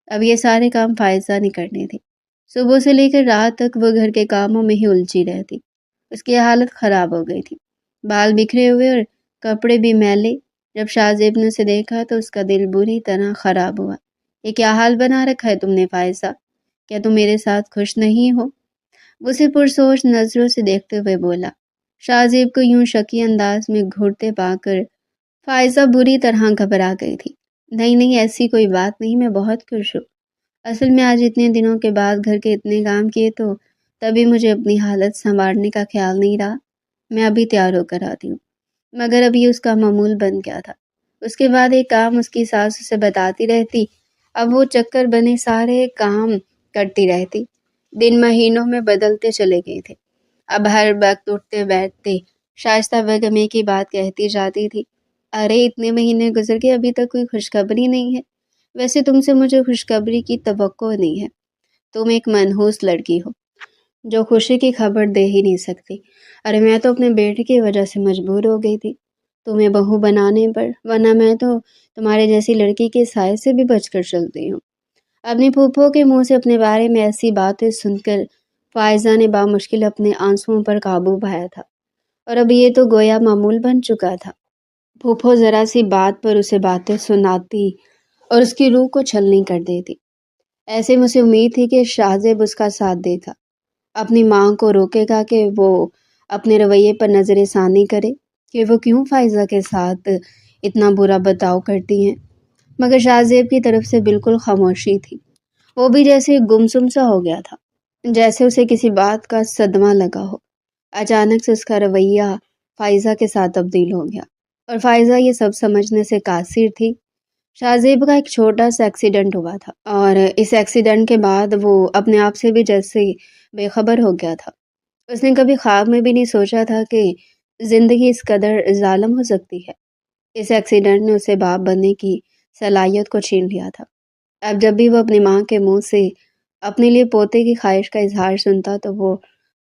اب یہ سارے کام فائزہ نے کرنے تھے۔ صبح سے لے کر رات تک وہ گھر کے کاموں میں ہی الجھی رہتی۔ اس کی حالت خراب ہو گئی تھی، بال بکھرے ہوئے اور کپڑے بھی میلے۔ جب شاہ زیب نے اسے دیکھا تو اس کا دل بری طرح خراب ہوا۔ یہ کیا حال بنا رکھا ہے تم نے فائزہ؟ کیا تم میرے ساتھ خوش نہیں ہو؟ وہ اسے پرسوچ نظروں سے دیکھتے ہوئے بولا۔ شاہزیب کو یوں شکی انداز میں گھورتے پا کر فائزہ بری طرح گھبرا گئی تھی۔ نہیں نہیں، ایسی کوئی بات نہیں، میں بہت خوش ہوں۔ اصل میں آج اتنے دنوں کے بعد گھر کے اتنے کام کیے تو تبھی مجھے اپنی حالت سنوارنے کا خیال نہیں رہا۔ میں ابھی تیار ہو کر آتی ہوں۔ مگر ابھی اس کا معمول بن گیا تھا۔ اس کے بعد ایک کام اس کی ساس اسے بتاتی رہتی، اب وہ چکر بنے سارے کام کرتی رہتی۔ دن مہینوں میں بدلتے چلے گئے تھے۔ اب ہر وقت اٹھتے بیٹھتے شائستہ بیگم ایک ہی بات کہتی جاتی تھی، ارے اتنے مہینے گزر گئے ابھی تک کوئی خوشخبری نہیں ہے۔ ویسے تم سے مجھے خوشخبری کی توقع نہیں ہے۔ تم ایک منحوس لڑکی ہو جو خوشی کی خبر دے ہی نہیں سکتی۔ ارے میں تو اپنے بیٹے کی وجہ سے مجبور ہو گئی تھی تمہیں بہو بنانے پر، ورنہ میں تو تمہارے جیسی لڑکی کے سائے سے بھی بچ کر چلتی ہوں۔ اپنی پھوپھو کے منہ سے اپنے بارے میں ایسی باتیں سن کر فائزہ نے بامشکل اپنے آنسوؤں پر قابو پایا تھا، اور اب یہ تو گویا معمول بن چکا تھا۔ پھوپھو ذرا سی بات پر اسے باتیں سناتی اور اس کی روح کو چھلنی کر دیتی۔ ایسے مجھے امید تھی کہ شاہزیب اس کا ساتھ دے گا، اپنی ماں کو روکے گا کہ وہ اپنے رویے پر نظر ثانی کرے کہ وہ کیوں فائزہ کے ساتھ اتنا برا برتاؤ کرتی ہیں۔ مگر شاہزیب کی طرف سے بالکل خاموشی تھی۔ وہ بھی جیسے گمسم سا ہو گیا تھا، جیسے اسے کسی بات کا صدمہ لگا ہو۔ اچانک سے اس کا رویہ فائزہ کے ساتھ تبدیل ہو گیا، اور فائزہ یہ سب سمجھنے سے قاصر تھی۔ شاہزیب کا ایک چھوٹا سا ایکسیڈنٹ ہوا تھا، اور اس ایکسیڈنٹ کے بعد وہ اپنے آپ سے بھی جیسے بے خبر ہو گیا تھا۔ اس نے کبھی خواب میں بھی نہیں سوچا تھا کہ زندگی اس قدر ظالم ہو سکتی ہے۔ اس ایکسیڈنٹ نے اسے باپ بننے کی صلاحیت کو چھین لیا تھا۔ اب جب بھی وہ اپنی ماں کے منہ سے اپنے لیے پوتے کی خواہش کا اظہار سنتا تو وہ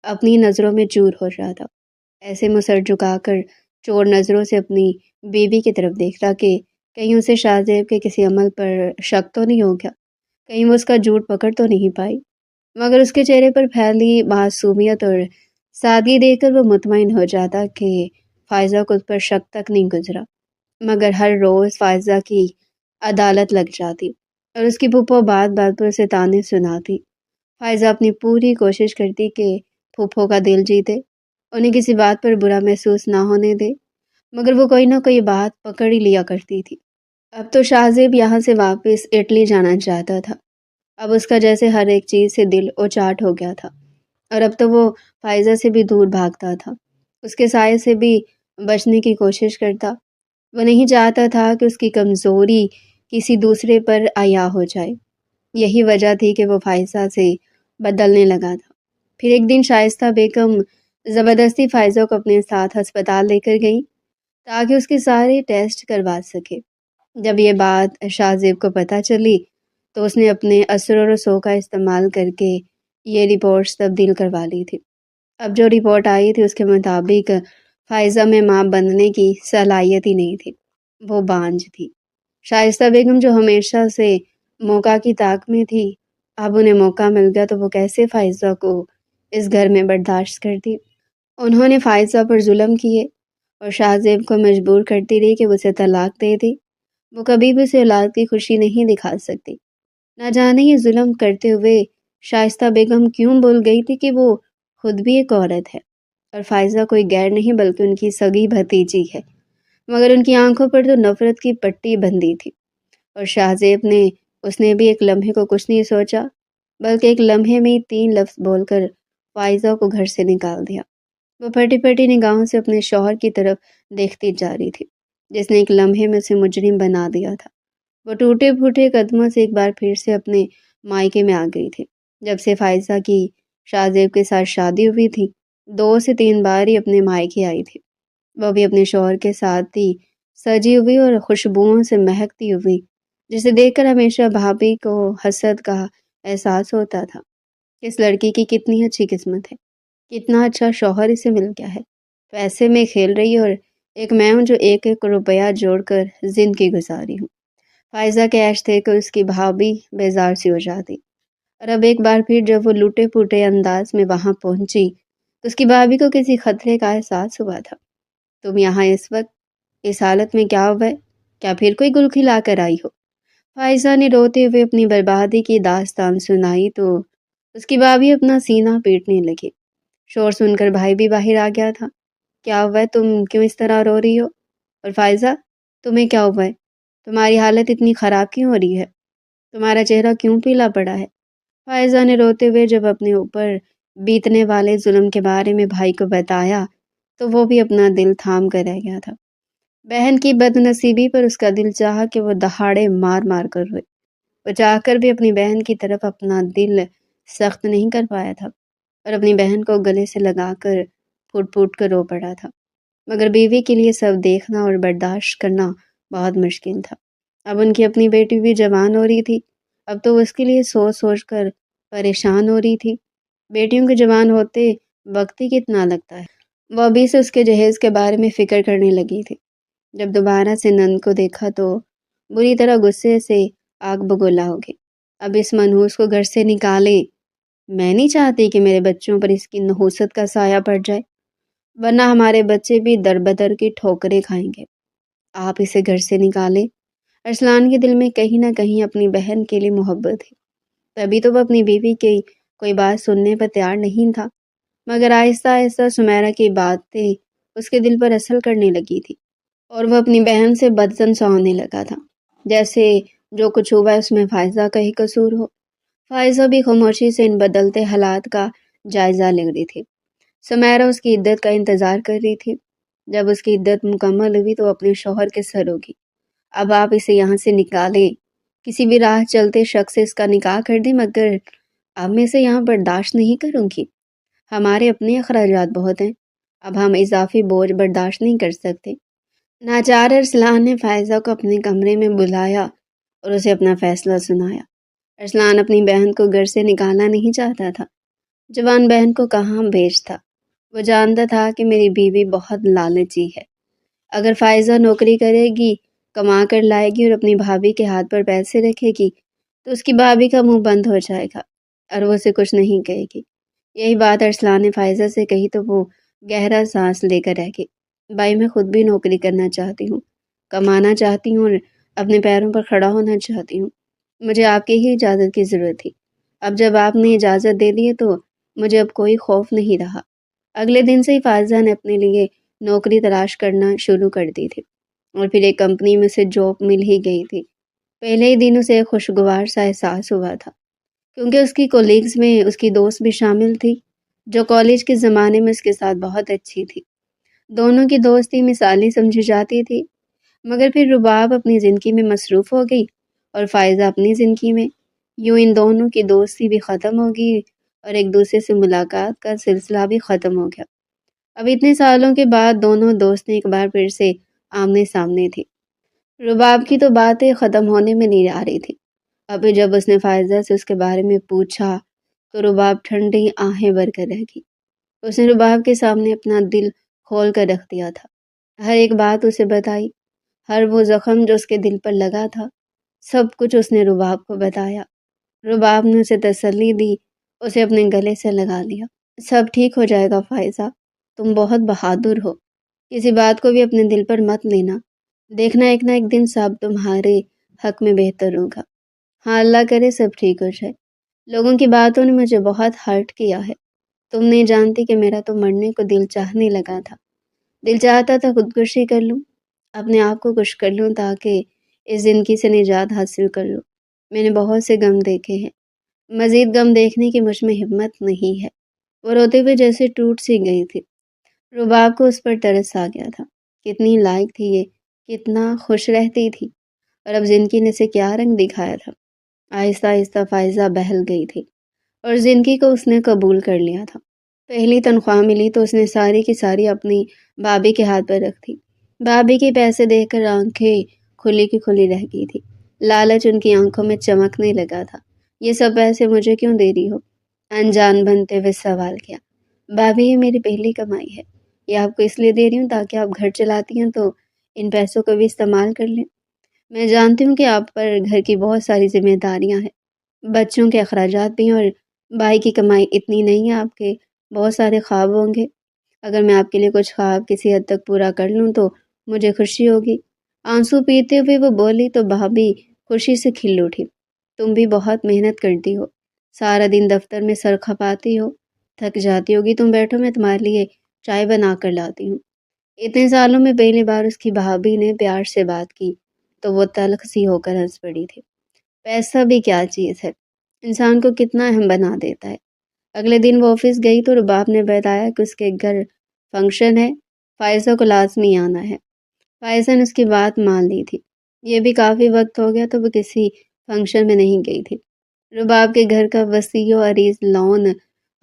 اپنی نظروں میں چور ہو جاتا۔ ایسے میں سر جھکا کر چور نظروں سے اپنی بیوی کی طرف دیکھتا کہ کہیں اسے شاہزیب کے کسی عمل پر شک تو نہیں ہو گیا، کہیں وہ اس کا جھوٹ پکڑ تو نہیں پائی۔ مگر اس کے چہرے پر پھیلی معصومیت اور سادگی دیکھ کر وہ مطمئن ہو جاتا کہ فائزہ کو اس پر شک تک نہیں گزرا۔ مگر ہر روز فائزہ کی عدالت لگ جاتی اور اس کی پھوپھو بات بات پر اسے تانے سناتی۔ فائزہ اپنی پوری کوشش کرتی کہ پھوپھو کا دل جیتے، انہیں کسی بات پر برا محسوس نہ ہونے دے، مگر وہ کوئی نہ کوئی بات پکڑ ہی لیا کرتی تھی۔ اب تو شاہزیب یہاں سے واپس اٹلی جانا چاہتا تھا۔ اب اس کا جیسے ہر ایک چیز سے دل اچاٹ ہو گیا تھا، اور اب تو وہ فائزہ سے بھی دور بھاگتا تھا، اس کے سائے سے بھی بچنے کی کوشش کرتا۔ وہ نہیں چاہتا تھا کہ اس کی کمزوری کسی دوسرے پر عیاں ہو جائے۔ یہی وجہ تھی کہ وہ فائزہ سے بدلنے لگا تھا۔ پھر ایک دن شائستہ بیگم زبردستی فائزہ کو اپنے ساتھ ہسپتال لے کر گئی تاکہ اس کے سارے ٹیسٹ کروا سکے۔ جب یہ بات شاہزیب کو پتہ چلی تو اس نے اپنے اثر و رسوخ کا استعمال کر کے یہ رپورٹس تبدیل کروا لی تھی۔ اب جو رپورٹ آئی تھی اس کے مطابق فائزہ میں ماں بننے کی صلاحیت ہی نہیں تھی، وہ بانجھ تھی۔ شائستہ بیگم جو ہمیشہ سے موقع کی طاق میں تھی، اب انہیں موقع مل گیا تو وہ کیسے فائزہ کو اس گھر میں برداشت کرتی۔ انہوں نے فائزہ پر ظلم کیے اور شاہزیب کو مجبور کرتی رہی کہ وہ اسے طلاق دے دے۔ وہ کبھی بھی اسے اولاد کی خوشی نہیں دکھا سکتی۔ نہ جانے یہ ظلم کرتے ہوئے شائستہ بیگم کیوں بول گئی تھی کہ وہ خود بھی ایک عورت ہے، اور فائزہ کوئی غیر نہیں بلکہ ان کی سگی بھتیجی ہے۔ مگر ان کی آنکھوں پر تو نفرت کی پٹی بندھی تھی، اور شاہزیب نے اس نے بھی ایک لمحے کو کچھ نہیں سوچا، بلکہ ایک لمحے میں 3 لفظ بول کر فائزہ کو گھر سے نکال دیا۔ وہ پھٹی پھٹی نگاہوں سے اپنے شوہر کی طرف دیکھتی جا رہی تھی جس نے ایک لمحے میں اسے مجرم بنا دیا تھا۔ وہ ٹوٹے پھوٹے قدموں سے ایک بار پھر سے اپنے مائکے میں آ گئی تھی۔ جب سے فائزہ کی شاہزیب کے ساتھ شادی ہوئی تھی 2 سے 3 بار ہی اپنے مائکے آئی تھی، وہ بھی اپنے شوہر کے ساتھ ہی سجی ہوئی اور خوشبوؤں سے مہکتی ہوئی، جسے دیکھ کر ہمیشہ بھابھی کو حسد کا احساس ہوتا تھا۔ اس لڑکی کی کتنی اچھی قسمت ہے، کتنا اچھا شوہر اسے مل گیا ہے۔ پیسے میں کھیل رہی اور ایک میں ہوں جو 1 روپیہ جوڑ کر زندگی گزاری ہوں۔ فائزہ کے عیش دیکھ کر اس کی بھابھی بیزار سی ہو جاتی، اور اب ایک بار پھر جب وہ لوٹے پھوٹے انداز میں وہاں پہنچی تو اس کی بھابھی کو کسی خطرے کا احساس ہوا تھا۔ تم یہاں اس وقت اس حالت میں کیا ہوا ہے؟ کیا پھر کوئی گل کھلا کر آئی ہو؟ فائزہ نے روتے ہوئے اپنی بربادی کی داستان سنائی تو اس کی بھابھی اپنا سینہ پیٹنے لگی۔ شور سن کر بھائی بھی باہر آ گیا تھا۔ کیا ہوا ہے؟ تم کیوں اس طرح رو رہی ہو؟ اور فائزہ، تمہیں کیا ہوا ہے؟ تمہاری حالت اتنی خراب کیوں ہو رہی ہے؟ تمہارا چہرہ کیوں پیلا پڑا ہے؟ فائزہ نے روتے ہوئے جب اپنے اوپر بیتنے والے ظلم کے بارے میں بھائی کو بتایا تو وہ بھی اپنا دل تھام کر رہ گیا تھا۔ بہن کی بد نصیبی پر اس کا دل چاہا کہ وہ دہاڑے مار مار کر روئے۔ وہ چاہ کر بھی اپنی بہن کی طرف اپنا دل سخت نہیں کر پایا تھا اور اپنی بہن کو گلے سے لگا کر پھوٹ پھوٹ کر رو پڑا تھا، مگر بیوی کے لیے سب دیکھنا اور برداشت کرنا بہت مشکل تھا۔ اب ان کی اپنی بیٹی بھی جوان ہو رہی تھی، اب تو وہ اس کے لیے سوچ سوچ کر پریشان ہو رہی تھی۔ بیٹیوں کے جوان ہوتے وقت ہی کتنا لگتا ہے۔ وہ ابھی سے اس کے جہیز کے بارے میں فکر کرنے لگی تھی۔ جب دوبارہ سے نند کو دیکھا تو بری طرح غصے سے آگ بگولا ہو گئی۔ اب اس منحوس کو گھر سے نکالے۔ میں نہیں چاہتی کہ میرے بچوں پر اس کی نحوست کا سایہ پڑ جائے، ورنہ ہمارے بچے بھی در بدر کی ٹھوکریں کھائیں گے۔ آپ اسے گھر سے نکالیں۔ ارسلان کے دل میں کہیں نہ کہیں اپنی بہن کے لیے محبت تھی، تبھی تو وہ اپنی بیوی کی کوئی بات سننے پر تیار نہیں تھا، مگر آہستہ آہستہ سمیرہ کی باتیں اس کے دل پر اثر کرنے لگی تھی اور وہ اپنی بہن سے بدظن سا ہونے لگا تھا، جیسے جو کچھ ہوا اس میں فائزہ کا ہی قصور ہو۔ فائزہ بھی خاموشی سے ان بدلتے حالات کا جائزہ لے رہی تھی۔ سمیرہ اس کی عدت کا انتظار کر رہی تھی۔ جب اس کی عدت مکمل ہوئی تو اپنے شوہر کے سر ہوگی۔ اب آپ اسے یہاں سے نکالیں، کسی بھی راہ چلتے شخص سے اس کا نکاح کر دیں، مگر اب میں اسے یہاں برداشت نہیں کروں گی۔ ہمارے اپنے اخراجات بہت ہیں، اب ہم اضافی بوجھ برداشت نہیں کر سکتے۔ ناچار ارسلان نے فائزہ کو اپنے کمرے میں بلایا اور اسے اپنا فیصلہ سنایا۔ ارسلان اپنی بہن کو گھر سے نکالنا نہیں چاہتا تھا، جوان بہن کو کہاں بھیجتا۔ وہ جانتا تھا کہ میری بیوی بہت لالچی ہے، اگر فائزہ نوکری کرے گی، کما کر لائے گی اور اپنی بھابھی کے ہاتھ پر پیسے رکھے گی تو اس کی بھابھی کا منہ بند ہو جائے گا اور وہ اسے کچھ نہیں کہے گی۔ یہی بات ارسلان نے فائزہ سے کہی تو وہ گہرا سانس لے کر رہ گئی۔ بھائی، میں خود بھی نوکری کرنا چاہتی ہوں، کمانا چاہتی ہوں اور اپنے پیروں پر کھڑا ہونا چاہتی ہوں۔ مجھے آپ کی ہی اجازت کی ضرورت تھی، اب جب آپ نے اجازت دے دی ہے تو مجھے اب کوئی خوف نہیں رہا۔ اگلے دن سے ہی فائزہ نے اپنے لیے نوکری تلاش کرنا شروع کر دی تھی اور پھر ایک کمپنی میں سے جاب مل ہی گئی تھی۔ پہلے ہی دن اسے خوشگوار سا احساس ہوا تھا، کیونکہ اس کی کولیگز میں اس کی دوست بھی شامل تھی جو کالج کے زمانے میں اس کے ساتھ بہت اچھی تھی۔ دونوں کی دوستی مثالی سمجھی جاتی تھی، مگر پھر رباب اپنی زندگی میں مصروف ہو گئی اور فائزہ اپنی زندگی میں۔ یوں ان دونوں کی دوستی بھی ختم ہو گئی اور ایک دوسرے سے ملاقات کا سلسلہ بھی ختم ہو گیا۔ اب اتنے سالوں کے بعد دونوں دوستیں ایک بار پھر سے آمنے سامنے تھی۔ رباب کی تو باتیں ختم ہونے میں نہیں آ رہی تھی۔ ابھی جب اس نے فائزہ سے اس کے بارے میں پوچھا تو رباب ٹھنڈی آہیں بھر کر رہ گئی۔ اس نے رباب کے سامنے اپنا دل کھول کر رکھ دیا تھا، ہر ایک بات اسے بتائی، ہر وہ زخم جو اس کے دل پر لگا تھا، سب کچھ اس نے رباب کو بتایا۔ رباب نے اسے تسلی دی، اسے اپنے گلے سے لگا لیا۔ سب ٹھیک ہو جائے گا فائزہ، تم بہت بہادر ہو، کسی بات کو بھی اپنے دل پر مت لینا، دیکھنا ایک نہ ایک دن سب تمہارے حق میں بہتر ہوگا۔ ہاں، اللہ کرے سب ٹھیک ہو جائے۔ لوگوں کی باتوں نے مجھے بہت ہرٹ کیا ہے، تم نہیں جانتی کہ میرا تو مرنے کو دل چاہنے لگا تھا، دل چاہتا تھا خودکشی کر لوں، اپنے آپ کو خوش کر لوں تاکہ اس زندگی سے نجات حاصل کر لوں۔ میں نے بہت سے غم دیکھے ہیں، مزید غم دیکھنے کی مجھ میں ہمت نہیں ہے۔ وہ روتے ہوئے جیسے ٹوٹ سی گئی تھی۔ رباب کو اس پر ترس آ گیا تھا، کتنی لائق تھی یہ، کتنا خوش رہتی تھی، اور اب زندگی نے اسے کیا رنگ دکھایا تھا۔ آہستہ آہستہ فائزہ بہل گئی تھی اور زندگی کو اس نے قبول کر لیا تھا۔ پہلی تنخواہ ملی تو اس نے ساری کی ساری اپنی بھابھی کے ہاتھ پر رکھ دی۔ بھابھی کے پیسے دیکھ کر آنکھیں کھلی کی کھلی رہ گئی تھی، لالچ ان کی آنکھوں میں چمکنے لگا تھا۔ یہ سب پیسے مجھے کیوں دے رہی ہو؟ انجان بنتے ہوئے سوال کیا۔ بھابھی، یہ میری پہلی کمائی ہے، یہ آپ کو اس لیے دے رہی ہوں تاکہ آپ گھر چلاتی ہیں تو ان پیسوں کو بھی استعمال کر لیں۔ میں جانتی ہوں کہ آپ پر گھر کی بہت ساری ذمہ داریاں ہیں، بچوں کے اخراجات بھی ہیں، اور بھائی کی کمائی اتنی نہیں ہے، آپ کے بہت سارے خواب ہوں گے۔ اگر میں آپ کے لیے کچھ خواب کسی حد تک پورا کر لوں تو مجھے خوشی ہوگی۔ آنسو پیتے ہوئے وہ بولی تو بھابھی خوشی سے کھل اٹھی۔ تم بھی بہت محنت کرتی ہو، سارا دن دفتر میں سر کھپاتی ہو، تھک جاتی ہوگی، تم بیٹھو، میں تمہارے لیے چائے بنا کر لاتی ہوں۔ اتنے سالوں میں پہلی بار اس کی بھابھی نے پیار سے بات کی تو وہ تلخ سی ہو کر ہنس پڑی تھی۔ پیسہ بھی کیا چیز ہے، انسان کو کتنا اہم بنا دیتا ہے۔ اگلے دن وہ آفس گئی تو رباب نے بتایا کہ اس کے گھر فنکشن ہے، فائزہ کو لازمی آنا ہے۔ فائزہ نے اس کی بات مان لی تھی۔ یہ بھی کافی وقت ہو گیا تو وہ کسی فنکشن میں نہیں گئی تھی۔ رباب کے گھر کا وسیع و عریض لان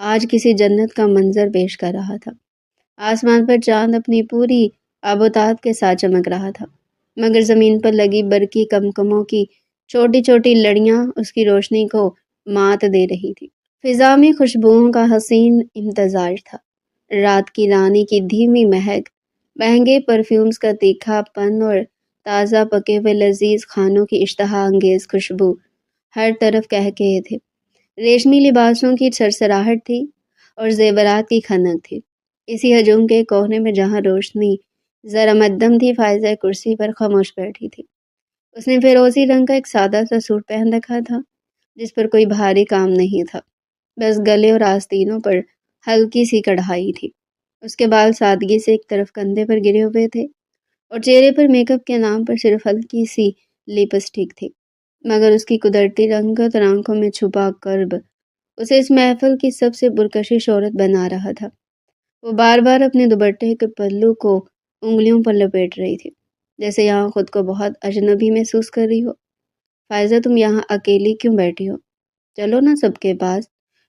آج کسی جنت کا منظر پیش کر رہا تھا۔ آسمان پر چاند اپنی پوری آبوتاب کے ساتھ چمک رہا تھا، مگر زمین پر لگی برقی کمکموں کی چھوٹی چھوٹی لڑیاں اس کی روشنی کو مات دے رہی تھی۔ فضا میں خوشبوؤں کا حسین امتزاج تھا، رات کی رانی کی دھیمی مہک، مہنگے پرفیومز کا تیکھا پن اور تازہ پکے ہوئے لذیذ کھانوں کی اشتہا انگیز خوشبو ہر طرف کہکہے تھے۔ ریشمی لباسوں کی سرسراہٹ تھی اور زیورات کی کھنک تھی۔ اسی ہجوم کے کونے میں جہاں روشنی ذرا مدھم تھی، فائزہ کرسی پر خاموش بیٹھی تھی۔ اس نے فیروزی رنگ کا ایک سادہ سا سوٹ پہن رکھا تھا جس پر کوئی بھاری کام نہیں تھا، بس گلے اور آستینوں پر ہلکی سی کڑھائی تھی۔ اس کے بال سادگی سے ایک طرف کندھے پر گرے ہوئے تھے اور چہرے پر میک اپ کے نام پر صرف ہلکی سی لپسٹک تھی، مگر اس کی قدرتی رنگت اور آنکھوں میں چھپا کرب اسے اس محفل کی سب سے پرکشش عورت بنا رہا تھا۔ وہ بار بار اپنے دوپٹے کے پلو کو انگلیوں پر لپیٹ رہی تھی، جیسے یہاں خود کو بہت اجنبی محسوس کر رہی ہو۔ فائزہ، تم یہاں اکیلی کیوں بیٹھی ہو؟ چلو نا سب کے پاس۔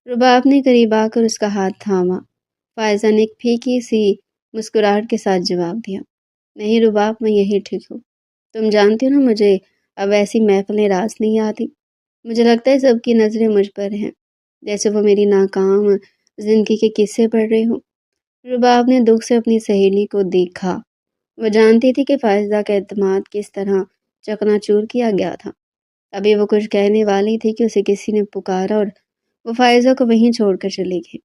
رباب نے قریب آ کر اس کا ہاتھ تھاما۔ فائزہ نے ایک پھیکی سی مسکراہٹ کے ساتھ جواب دیا، نہیں رباب، میں یہی ٹھیک ہوں۔ تم جانتی ہو نا مجھے اب ایسی محفلیں راس نہیں آتی۔ مجھے لگتا ہے سب کی نظریں مجھ پر ہیں، جیسے وہ میری ناکام زندگی کے قصے پڑھ رہے ہوں۔ رباب نے دکھ سے اپنی سہیلی کو دیکھا۔ وہ جانتی تھی کہ فائزہ کا اعتماد کس طرح چکنا چور کیا گیا تھا۔ ابھی وہ کچھ کہنے والی تھی کہ اسے کسی نے پکارا اور وہ فائزہ کو وہیں چھوڑ کر چلی گئی۔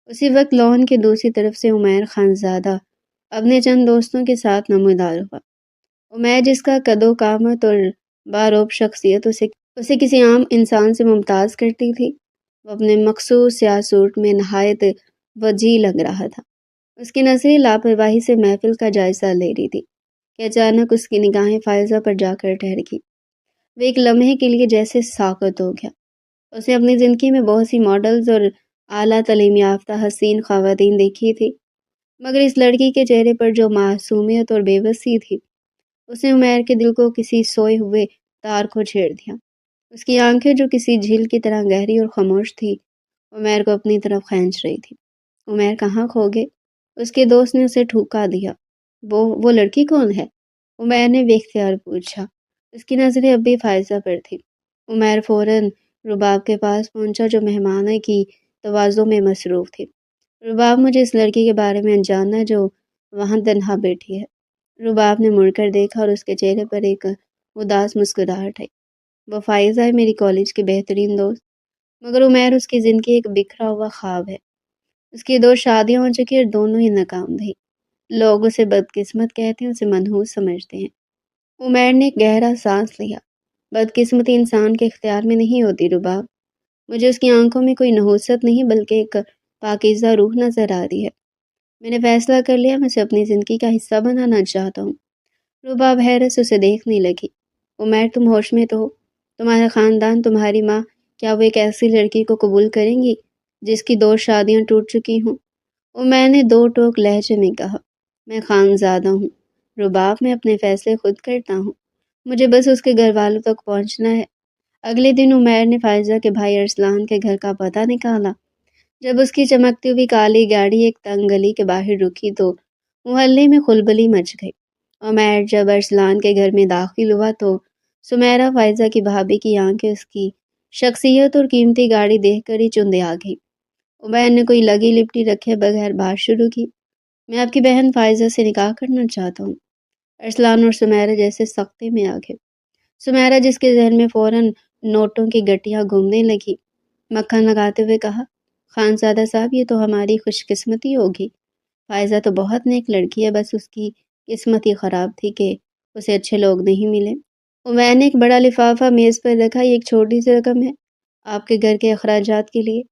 اسی وقت لان کی دوسری طرف سے عمیر خانزادہ اپنے چند دوستوں کے ساتھ نمودار ہوا۔ عمیر، جس کا قد و قامت اور باروب شخصیت اسے کسی عام انسان سے ممتاز کرتی تھی، وہ اپنے مخصوص سیاہ سوٹ میں نہایت وجیح لگ رہا تھا۔ اس کی نظریں لاپرواہی سے محفل کا جائزہ لے رہی تھی کہ اچانک اس کی نگاہیں فائزہ پر جا کر ٹھہر گئی۔ وہ ایک لمحے کے لیے جیسے ساکت ہو گیا۔ اس نے اپنی زندگی میں بہت سی ماڈلز اور اعلیٰ تعلیم یافتہ حسین خواتین دیکھی تھی، مگر اس لڑکی کے چہرے پر جو معصومیت اور بے بسی تھی، اس نے عمیر کے دل کو کسی سوئے ہوئے تار کو چھیڑ دیا۔ اس کی آنکھیں جو کسی جھیل کی طرح گہری اور خاموش تھی، عمیر کو اپنی طرف کھینچ رہی تھی۔ عمیر، کہاں کھو گئے؟ اس کے دوست نے اسے ٹھوکا دیا۔ وہ لڑکی کون ہے؟ عمیر نے بے اختیار پوچھا۔ اس کی نظریں اب بھی فائزہ پر تھی۔ عمیر فوراً رباب کے پاس پہنچا جو مہمانوں کی توازوں میں مصروف تھی۔ رباب، مجھے اس لڑکی کے بارے میں جاننا ہے جو وہاں تنہا بیٹھی ہے۔ رباب نے مڑ کر دیکھا اور اس کے چہرے پر ایک اداس مسکراہٹ آئی۔ وہ فائزہ ہے، میری کالج کی بہترین دوست، مگر عمیر، اس کی زندگی ایک بکھرا ہوا خواب ہے۔ اس کی 2 شادیاں ہو چکی اور دونوں ہی ناکام رہی۔ لوگ اسے بدقسمت کہتے ہیں، اسے منحوس سمجھتے ہیں۔ عمیر نے گہرا سانس لیا۔ بدقسمتی انسان کے اختیار میں نہیں ہوتی رباب۔ مجھے اس کی آنکھوں میں کوئی نحوست نہیں بلکہ ایک پاکیزہ روح نظر آ رہی ہے۔ میں نے فیصلہ کر لیا، میں اسے اپنی زندگی کا حصہ بنانا چاہتا ہوں۔ رباب حیرت سے اسے دیکھنے لگی۔ عمیر، تم ہوش میں تو ہو؟ تمہارا خاندان، تمہاری ماں، کیا وہ ایک ایسی لڑکی کو قبول کریں گی جس کی 2 شادیاں ٹوٹ چکی ہوں؟ عمیر نے 2 ٹوک لہجے میں کہا، میں خانزادہ ہوں رباب، میں اپنے فیصلے خود کرتا ہوں، مجھے بس اس کے گھر والوں تک پہنچنا ہے۔ اگلے دن عمیر نے فائزہ کے بھائی ارسلان کے گھر کا پتہ نکالا۔ جب اس کی چمکتی ہوئی کالی گاڑی ایک تنگ گلی کے باہر رکی تو محلے میں خلبلی مچ گئی۔ عمیر جب ارسلان کے گھر میں داخل ہوا تو سمیرہ، فائزہ کی بھابھی، کی آنکھیں اس کی شخصیت اور قیمتی گاڑی دیکھ کر ہی چندے آ گئی۔ عمیر نے کوئی لگی لپٹی رکھے بغیر بات شروع کی، میں آپ کی بہن فائزہ سے نکاح کرنا چاہتا ہوں۔ ارسلان اور سمیرہ جیسے سختے میں آ گئے۔ سمیرہ، جس کے ذہن میں فوراً نوٹوں کی گٹیاں گھومنے لگی، مکھن لگاتے ہوئے کہا، خانزادہ صاحب، یہ تو ہماری خوش قسمتی ہوگی۔ فائزہ تو بہت نیک لڑکی ہے، بس اس کی قسمت ہی خراب تھی کہ اسے اچھے لوگ نہیں ملے۔ عمیر نے ایک بڑا لفافہ میز پر رکھا، یہ ایک چھوٹی سی رقم ہے آپ کے گھر کے اخراجات کے لیے۔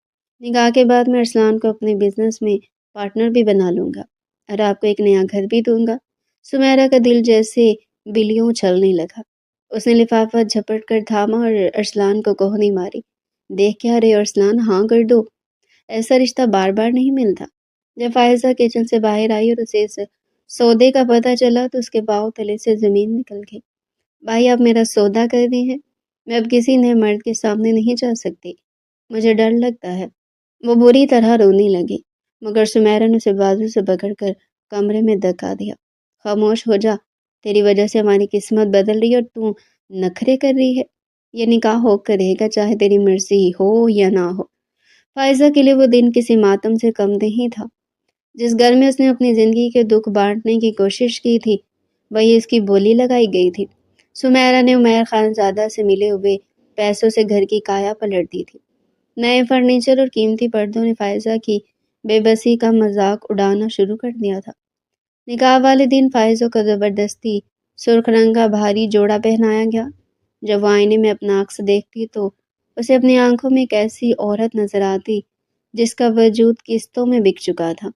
نکاح کے بعد میں ارسلان کو اپنے بزنس میں پارٹنر بھی بنا لوں گا۔ اور آپ کو ایک نیا گھر بھی دوں گا۔ سمیرہ کا دل جیسے بلیوں اچھلنے لگا۔ اس نے لفافہ جھپٹ کر تھاما اور ارسلان کو کوہنی ماری۔ دیکھ کیا رہے ارسلان، ہاں کر دو، ایسا رشتہ بار بار نہیں ملتا۔ جب فائزہ کچن سے باہر آئی اور اسے اس سودے کا پتہ چلا تو اس کے پاؤں تلے سے زمین نکل گئی۔ بھائی آپ میرا سودا کر رہے ہیں؟ میں اب کسی نئے مرد کے سامنے نہیں جا سکتی، مجھے ڈر لگتا ہے۔ وہ بری طرح رونے لگی، مگر سمیرا نے اسے بازو سے پکڑ کر کمرے میں دھکا دیا۔ خاموش ہو جا، تیری وجہ سے ہماری قسمت بدل رہی ہے اور تو نخرے کر رہی ہے۔ یہ نکاح ہو کر رہے گا چاہے تیری مرضی ہو یا نہ ہو۔ فائزہ کے لیے وہ دن کسی ماتم سے کم نہیں تھا۔ جس گھر میں اس نے اپنی زندگی کے دکھ بانٹنے کی کوشش کی تھی وہی اس کی بولی لگائی گئی تھی۔ سمیرا نے عمیر خان زادہ سے ملے ہوئے پیسوں سے گھر کی کایا پلٹ دی تھی۔ نئے فرنیچر اور قیمتی پردوں نے فائزہ کی بے بسی کا مذاق اڑانا شروع کر دیا تھا۔ نکاح والے دن فائزہ کو زبردستی سرخ رنگ کا بھاری جوڑا پہنایا گیا۔ جب وہ آئینے میں اپنا عکس دیکھتی تو اسے اپنی آنکھوں میں ایک ایسی عورت نظر آتی جس کا وجود قسطوں میں بک چکا تھا۔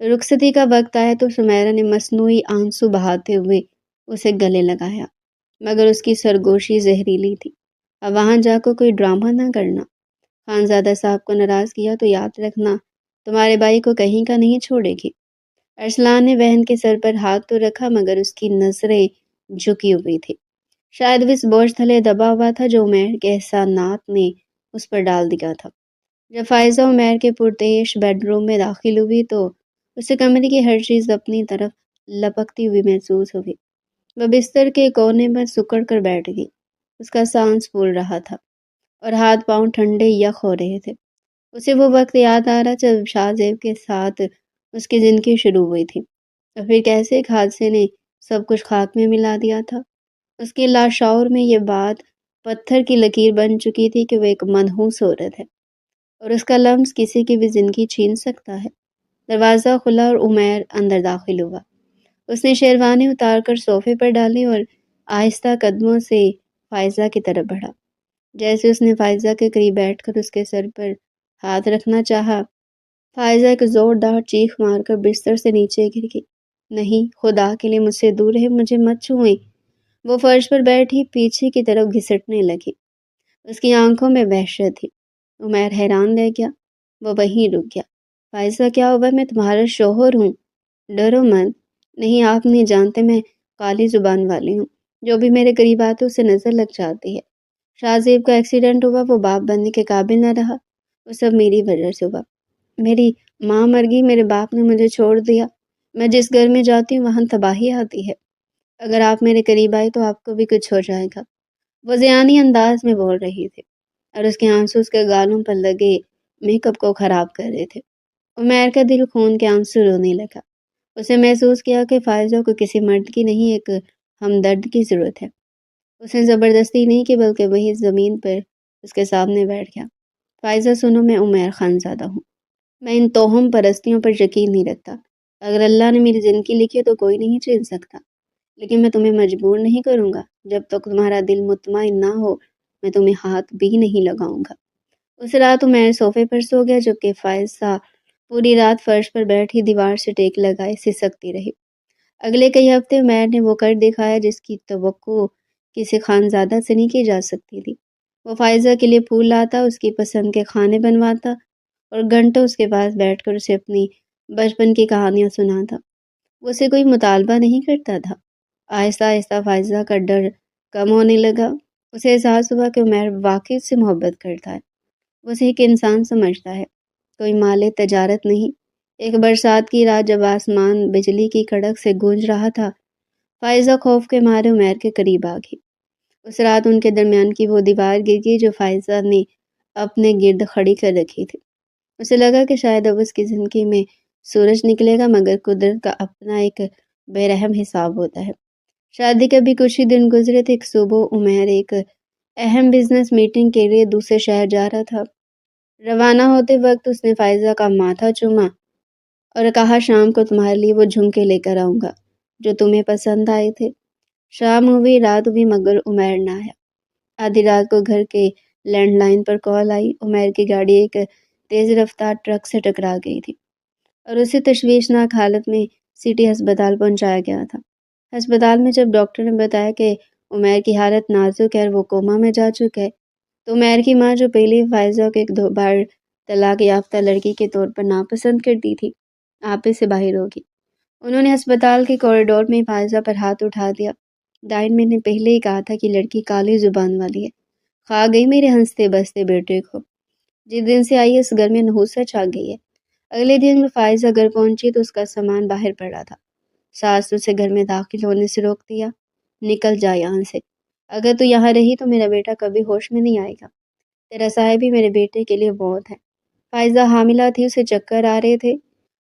رخصتی کا وقت آیا تو سمیرا نے مصنوعی آنسو بہاتے ہوئے اسے گلے لگایا، مگر اس کی سرگوشی زہریلی تھی۔ اب وہاں جا کر کوئی ڈرامہ نہ کرنا، خانزادہ صاحب کو ناراض کیا تو یاد رکھنا تمہارے بھائی کو کہیں کا نہیں چھوڑے گی۔ ارسلان نے بہن کے سر پر ہاتھ تو رکھا مگر اس کی نظریں جھکی ہوئی تھی، شاید وہ اس بوجھ تلے دبا ہوا تھا جو عمیر کے احسانات نے اس پر ڈال دیا تھا۔ جب فائزہ عمیر کے پرتعیش بیڈ روم میں داخل ہوئی تو اسے کمرے کی ہر چیز اپنی طرف لپکتی ہوئی محسوس ہوئی۔ وہ بستر کے کونے پر سکڑ کر بیٹھ گئی، اس کا سانس پھول رہا تھا اور ہاتھ پاؤں ٹھنڈے یک ہو رہے تھے۔ اسے وہ وقت یاد آ رہا جب شاہ زیب کے ساتھ اس کی زندگی شروع ہوئی تھی اور پھر کیسے ایک حادثے نے سب کچھ خاک میں ملا دیا تھا۔ اس کے لاشعور میں یہ بات پتھر کی لکیر بن چکی تھی کہ وہ ایک منحوس عورت ہے اور اس کا لمس کسی کی بھی زندگی چھین سکتا ہے۔ دروازہ کھلا اور عمیر اندر داخل ہوا۔ اس نے شیروانی اتار کر صوفے پر ڈالی اور آہستہ قدموں سے فائزہ کی طرف بڑھا۔ جیسے اس نے فائزہ کے قریب بیٹھ کر اس کے سر پر ہاتھ رکھنا چاہا، فائزہ ایک زوردار چیخ مار کر بستر سے نیچے گر گئی۔ نہیں، خدا کے لیے مجھ سے دور رہے، مجھے مت چھوئیں۔ وہ فرش پر بیٹھی پیچھے کی طرف گھسٹنے لگی، اس کی آنکھوں میں وحشت تھی۔ عمیر حیران رہ گیا، وہ وہیں رک گیا۔ فائزہ کیا ہوا؟ میں تمہارا شوہر ہوں، ڈرو مت۔ نہیں، آپ نہیں جانتے، میں کالی زبان والی ہوں، جو بھی میرے قریب آتے اسے نظر لگ جاتی ہے۔ شاہ زیب کا ایکسیڈنٹ ہوا، وہ باپ بننے کے قابل نہ رہا، وہ سب میری وجہ سے ہوا۔ میری ماں مر گئی، میرے باپ نے مجھے چھوڑ دیا، میں جس گھر میں جاتی ہوں وہاں تباہی آتی ہے۔ اگر آپ میرے قریب آئے تو آپ کو بھی کچھ ہو جائے گا۔ وہ ضیانی انداز میں بول رہی تھی اور اس کے آنسو اس کے گالوں پر لگے میک اپ کو خراب کر رہے تھے۔ عمیر کا دل خون کے آنسو رونے لگا۔ اسے محسوس کیا کہ فائزہ کو کسی مرد کی نہیں ایک ہمدرد کی ضرورت ہے۔ اس نے زبردستی نہیں کی بلکہ وہی زمین پر اس کے سامنے بیٹھ گیا۔ فائزہ سنو، میں عمیر خان زادہ ہوں، میں ان توہم پرستیوں پر یقین نہیں رکھتا۔ اگر اللہ نے میری زندگی لکھی ہے تو کوئی نہیں چھین سکتا، لیکن میں تمہیں مجبور نہیں کروں گا۔ جب تک تمہارا دل مطمئن نہ ہو میں تمہیں ہاتھ بھی نہیں لگاؤں گا۔ اس رات عمیر صوفے پر سو گیا جبکہ فائزہ پوری رات فرش پر بیٹھی دیوار سے ٹیک لگائے سسکتی رہی۔ اگلے کئی ہفتے عمیر نے وہ کر دکھایا جس کی توقع کسی خانزادہ سے نہیں کی جا سکتی تھی۔ وہ فائزہ کے لیے پھول لاتا، اس کی پسند کے کھانے بنواتا اور گھنٹوں اس کے پاس بیٹھ کر اسے اپنی بچپن کی کہانیاں سناتا۔ وہ اسے کوئی مطالبہ نہیں کرتا تھا۔ آہستہ آہستہ فائزہ کا ڈر کم ہونے لگا۔ اسے احساس ہوا کہ عمیر واقعی سے محبت کرتا ہے، وہ اسے ایک انسان سمجھتا ہے، کوئی مال تجارت نہیں۔ ایک برسات کی رات جب آسمان بجلی کی کڑک سے گونج رہا تھا، فائزہ خوف کے مارے عمیر کے قریب آ گئی۔ اس رات ان کے درمیان کی وہ دیوار گر گئی جو فائزہ نے اپنے گرد کھڑی کر رکھی تھی۔ اسے لگا کہ شاید اب اس کی زندگی میں سورج نکلے گا، مگر قدرت کا اپنا ایک بے رحم حساب ہوتا ہے۔ شادی کے بھی کچھ ہی دن گزرے تھے۔ ایک صبح عمیر ایک اہم بزنس میٹنگ کے لیے دوسرے شہر جا رہا تھا۔ روانہ ہوتے وقت اس نے فائزہ کا ماتھا چوما اور کہا، شام کو تمہارے لیے وہ جھمکے لے کر آؤں گا جو تمہیں پسند آئے تھے۔ شام ہوئی، رات ہوئی، مگر عمیر نہ آیا۔ آدھی رات کو گھر کے لینڈ لائن پر کال آئی، عمیر کی گاڑی ایک تیز رفتار ٹرک سے ٹکرا گئی تھی۔ اور اسے تشویشناک حالت میں سٹی ہسپتال پہنچایا گیا تھا۔ ہسپتال میں جب ڈاکٹر نے بتایا کہ عمیر کی حالت نازک ہے اور وہ کوما میں جا چکا ہے، تو عمیر کی ماں، جو پہلے فائزہ کو ایک 2 بار طلاق یافتہ لڑکی کے طور پر ناپسند کرتی تھی، آپے سے باہر ہوگی۔ انہوں نے ہسپتال کے کوریڈور میں فائزہ پر ہاتھ اٹھا دیا۔ ڈائن میں نے پہلے ہی کہا تھا کہ لڑکی کالی زبان والی ہے۔ کھا گئی میرے ہنستے بستے بیٹے کو۔ جس دن سے آئی اس گھر میں نحوست چھا گئی ہے۔ اگلے دن میں فائزہ گھر پہنچی تو اس کا سامان باہر پڑا تھا۔ ساس نے اسے گھر میں داخل ہونے سے روک دیا۔ نکل جا یہاں سے۔ اگر تو یہاں رہی تو میرا بیٹا کبھی ہوش میں نہیں آئے گا۔ تیرا صاحب ہی میرے بیٹے کے لیے بہت ہے۔ فائزہ حاملہ تھی، اسے چکر آ رہے تھے،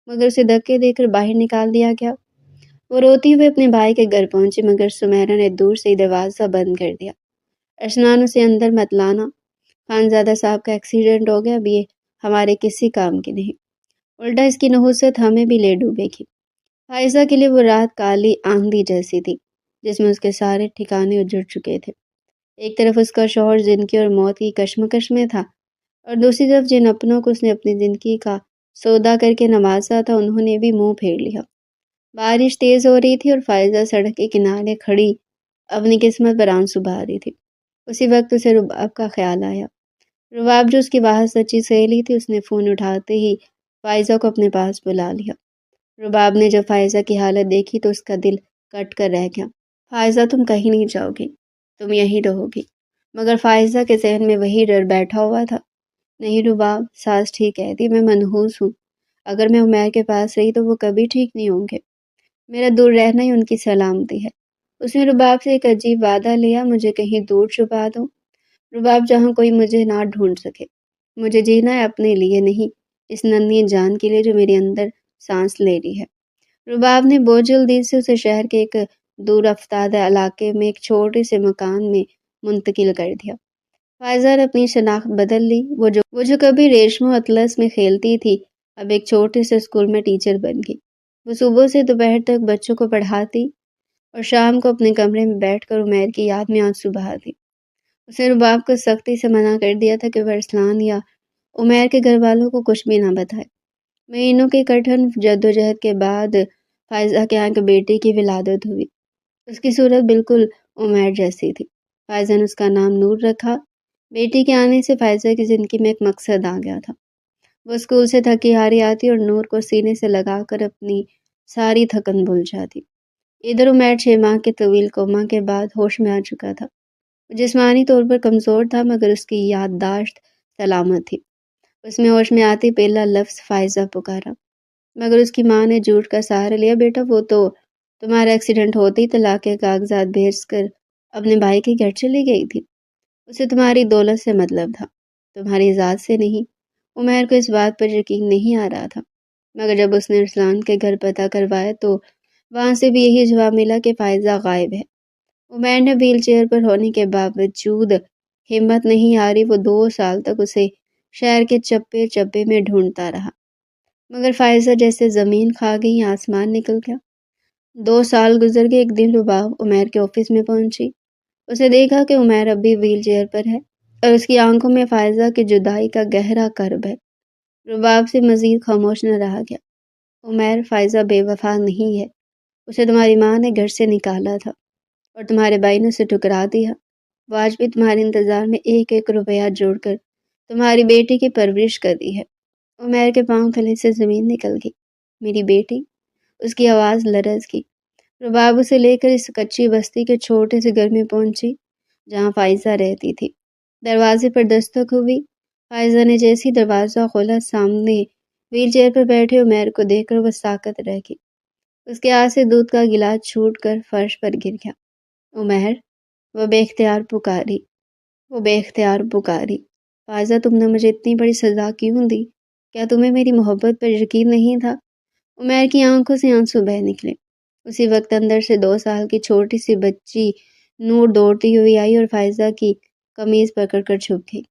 مگر اسے دھکے دے کر باہر نکال دیا گیا۔ وہ روتی ہوئے اپنے بھائی کے گھر پہنچی، مگر سمیرا نے دور سے ہی دروازہ بند کر دیا۔ اشنان، اسے اندر مت لانا۔ خانزادہ صاحب کا ایکسیڈنٹ ہو گیا، اب یہ ہمارے کسی کام کی نہیں، الٹا اس کی نحوست ہمیں بھی لے ڈوبے گی۔ فائزہ کے لیے وہ رات کالی آندھی جیسی تھی، جس میں اس کے سارے ٹھکانے اجڑ چکے تھے۔ ایک طرف اس کا شوہر زندگی اور موت کی کشمکش میں تھا، اور دوسری طرف جن اپنوں کو اس نے اپنی زندگی کا سودا کر کے نوازا تھا، انہوں نے بھی منہ پھیر لیا۔ بارش تیز ہو رہی تھی اور فائزہ سڑک کے کنارے کھڑی اپنی قسمت پر آنسو بہا رہی تھی۔ اسی وقت اسے رباب کا خیال آیا۔ رباب، جو اس کی واحد سچی سہیلی تھی، اس نے فون اٹھاتے ہی فائزہ کو اپنے پاس بلا لیا۔ رباب نے جب فائزہ کی حالت دیکھی تو اس کا دل کٹ کر رہ گیا۔ فائزہ، تم کہیں نہیں جاؤ گی، تم یہیں رہو گی۔ مگر فائزہ کے ذہن میں وہی ڈر بیٹھا ہوا تھا۔ نہیں رباب، ساس ٹھیک کہتی، میں منحوس ہوں۔ اگر میں عمیر کے پاس رہی تو وہ کبھی ٹھیک نہیں ہوں گے۔ میرا دور رہنا ہی ان کی سلامتی ہے۔ اس نے رباب سے ایک عجیب وعدہ لیا، مجھے کہیں دور چھپا دو رباب، جہاں کوئی مجھے نہ ڈھونڈ سکے۔ مجھے جینا ہے اپنے لیے نہیں، اس ننھی جان کے لیے جو میرے اندر سانس لے رہی ہے۔ رباب نے بوجھل دل سے اسے شہر کے ایک دور افتادہ علاقے میں ایک چھوٹے سے مکان میں منتقل کر دیا۔ فائزہ نے اپنی شناخت بدل لی۔ وہ جو کبھی ریشم و اطلس میں کھیلتی تھی، اب ایک چھوٹے سے اسکول میں ٹیچر بن گئی۔ وہ صبح سے دوپہر تک بچوں کو پڑھاتی اور شام کو اپنے کمرے میں بیٹھ کر عمیر کی یاد میں آنسو بہاتی۔ اس نے رباب کو سختی سے منع کر دیا تھا کہ وہ ارسلان یا عمیر کے گھر والوں کو کچھ بھی نہ بتائے۔ مہینوں کی کٹھن جدوجہد کے بعد فائزہ کے آنکھ بیٹے کی ولادت ہوئی۔ اس کی صورت بالکل عمیر جیسی تھی۔ فائزہ نے اس کا نام نور رکھا۔ بیٹی کے آنے سے فائزہ کی زندگی میں ایک مقصد آ گیا تھا۔ وہ اسکول سے تھکی ہاری آتی اور نور کو سینے سے لگا کر اپنی ساری تھکن بھول جاتی۔ ادھر عمیر 6 ماہ کے طویل کوما کے بعد ہوش میں آ چکا تھا۔ وہ جسمانی طور پر کمزور تھا، مگر اس کی یادداشت سلامت تھی۔ اس میں ہوش میں آتی پہلا لفظ فائزہ پکارا، مگر اس کی ماں نے جھوٹ کا سہارا لیا، بیٹا وہ تو تمہارا ایکسیڈنٹ ہوتے ہی طلاق کے کاغذات بھیج کر اپنے بھائی کے گھر چلی گئی تھی۔ اسے تمہاری دولت سے مطلب تھا، تمہاری ذات سے نہیں۔ عمیر کو اس بات پر یقین نہیں آ رہا تھا، مگر جب اس نے ارسلان کے گھر پتہ کروایا تو وہاں سے بھی یہی جواب ملا کہ فائزہ غائب ہے۔ عمیر نے ویل چیئر پر ہونے کے باوجود ہمت نہیں ہاری، وہ 2 سال تک اسے شہر کے چپے چپے میں ڈھونڈتا رہا، مگر فائزہ جیسے زمین کھا گئی آسمان نکل گیا۔ 2 سال گزر گئے۔ ایک دن رباب عمیر کے آفس میں پہنچی۔ اسے دیکھا کہ عمیر اب بھی ویل چیئر پر ہے اور اس کی آنکھوں میں فائزہ کی جدائی کا گہرا کرب ہے۔ رباب سے مزید خاموش نہ رہا گیا۔ عمیر، فائزہ بے وفا نہیں ہے، اسے تمہاری ماں نے گھر سے نکالا تھا اور تمہارے بھائی نے اسے ٹھکرا دیا۔ وہ آج بھی تمہارے انتظار میں 1 روپیہ جوڑ کر تمہاری بیٹی کی پرورش کر رہی ہے۔ عمیر کے پاؤں تلے سے زمین نکل گئی۔ میری بیٹی؟ اس کی آواز لرز گئی۔ رباب اسے لے کر اس کچی بستی کے چھوٹے سے گھر میں پہنچی جہاں فائزہ رہتی تھی۔ دروازے پر دستک ہوئی۔ فائزہ نے جیسی دروازہ کھولا، سامنے ویل چیئر پر بیٹھے عمیر کو دیکھ کر وہ ساکت رہ گئی۔ اس کے ہاتھ سے دودھ کا گلاس چھوٹ کر فرش پر گر گیا۔ عمیر، وہ بے اختیار پکاری۔ فائزہ، تم نے مجھے اتنی بڑی سزا کیوں دی؟ کیا تمہیں میری محبت پر یقین نہیں تھا؟ عمیر کی آنکھوں سے آنسو بہہ نکلے۔ اسی وقت اندر سے 2 سال کی چھوٹی سی بچی نور دوڑتی ہوئی آئی اور فائزہ کی قمیض پکڑ کر چھپ گئی۔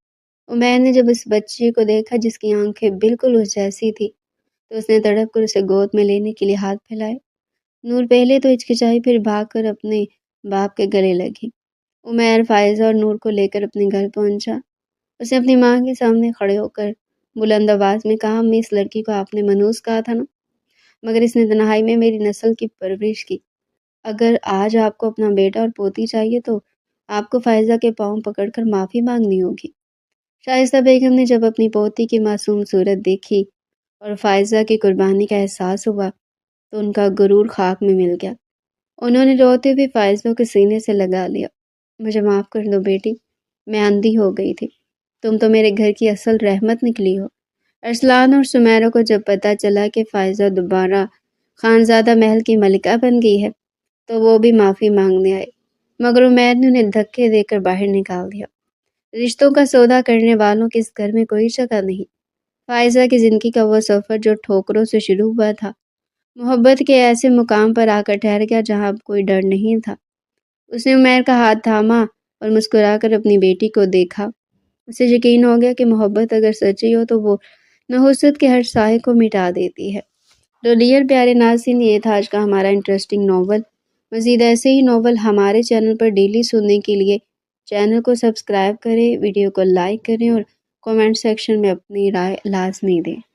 عمیر نے جب اس بچی کو دیکھا جس کی آنکھیں بالکل اس جیسی تھی تو اس نے تڑپ کر اسے گود میں لینے کے لیے ہاتھ پھیلائے۔ نور پہلے تو ہچکچائی، پھر بھاگ کر اپنے باپ کے گلے لگی۔ عمیر فائزہ اور نور کو لے کر اپنے گھر پہنچا۔ اس نے اپنی ماں کے سامنے کھڑے ہو کر بلند آواز میں کہا، امی، اس لڑکی کو آپ نے منحوس کہا تھا نا؟ مگر اس نے تنہائی میں میری نسل کی پرورش کی۔ اگر آج آپ کو اپنا بیٹا اور پوتی چاہیے تو آپ کو فائزہ کے پاؤں پکڑ کر معافی مانگنی ہوگی۔ شائستہ بیگم نے جب اپنی پوتی کی معصوم صورت دیکھی اور فائزہ کی قربانی کا احساس ہوا تو ان کا غرور خاک میں مل گیا۔ انہوں نے روتے ہوئے فائزہ کو سینے سے لگا لیا۔ مجھے معاف کر دو بیٹی، میں اندھی ہو گئی تھی، تم تو میرے گھر کی اصل رحمت نکلی ہو۔ ارسلان اور سمیرہ کو جب پتہ چلا کہ فائزہ دوبارہ خانزادہ محل کی ملکہ بن گئی ہے تو وہ بھی معافی مانگنے آئے، مگر عمیر نے انہیں دھکے دے کر باہر نکال دیا۔ رشتوں کا سودا کرنے والوں کے اس گھر میں کوئی جگہ نہیں۔ فائزہ کی زندگی کا وہ سفر جو ٹھوکروں سے شروع ہوا تھا، محبت کے ایسے مقام پر آ کر ٹھہر گیا جہاں اب کوئی ڈر نہیں تھا۔ اس نے عمیر کا ہاتھ تھاما اور مسکرا کر اپنی بیٹی کو دیکھا۔ اسے یقین ہو گیا کہ محبت اگر سچی ہو تو وہ نحوست کے ہر سائے کو مٹا دیتی ہے۔ تو ڈیئر پیارے ناظرین، یہ تھا آج کا ہمارا انٹرسٹنگ ناول۔ مزید ایسے ہی ناول ہمارے چینل پر ڈیلی سننے کے لیے چینل کو سبسکرائب کریں، ویڈیو کو لائک کریں اور کمنٹ سیکشن میں اپنی رائے لازمی دیں۔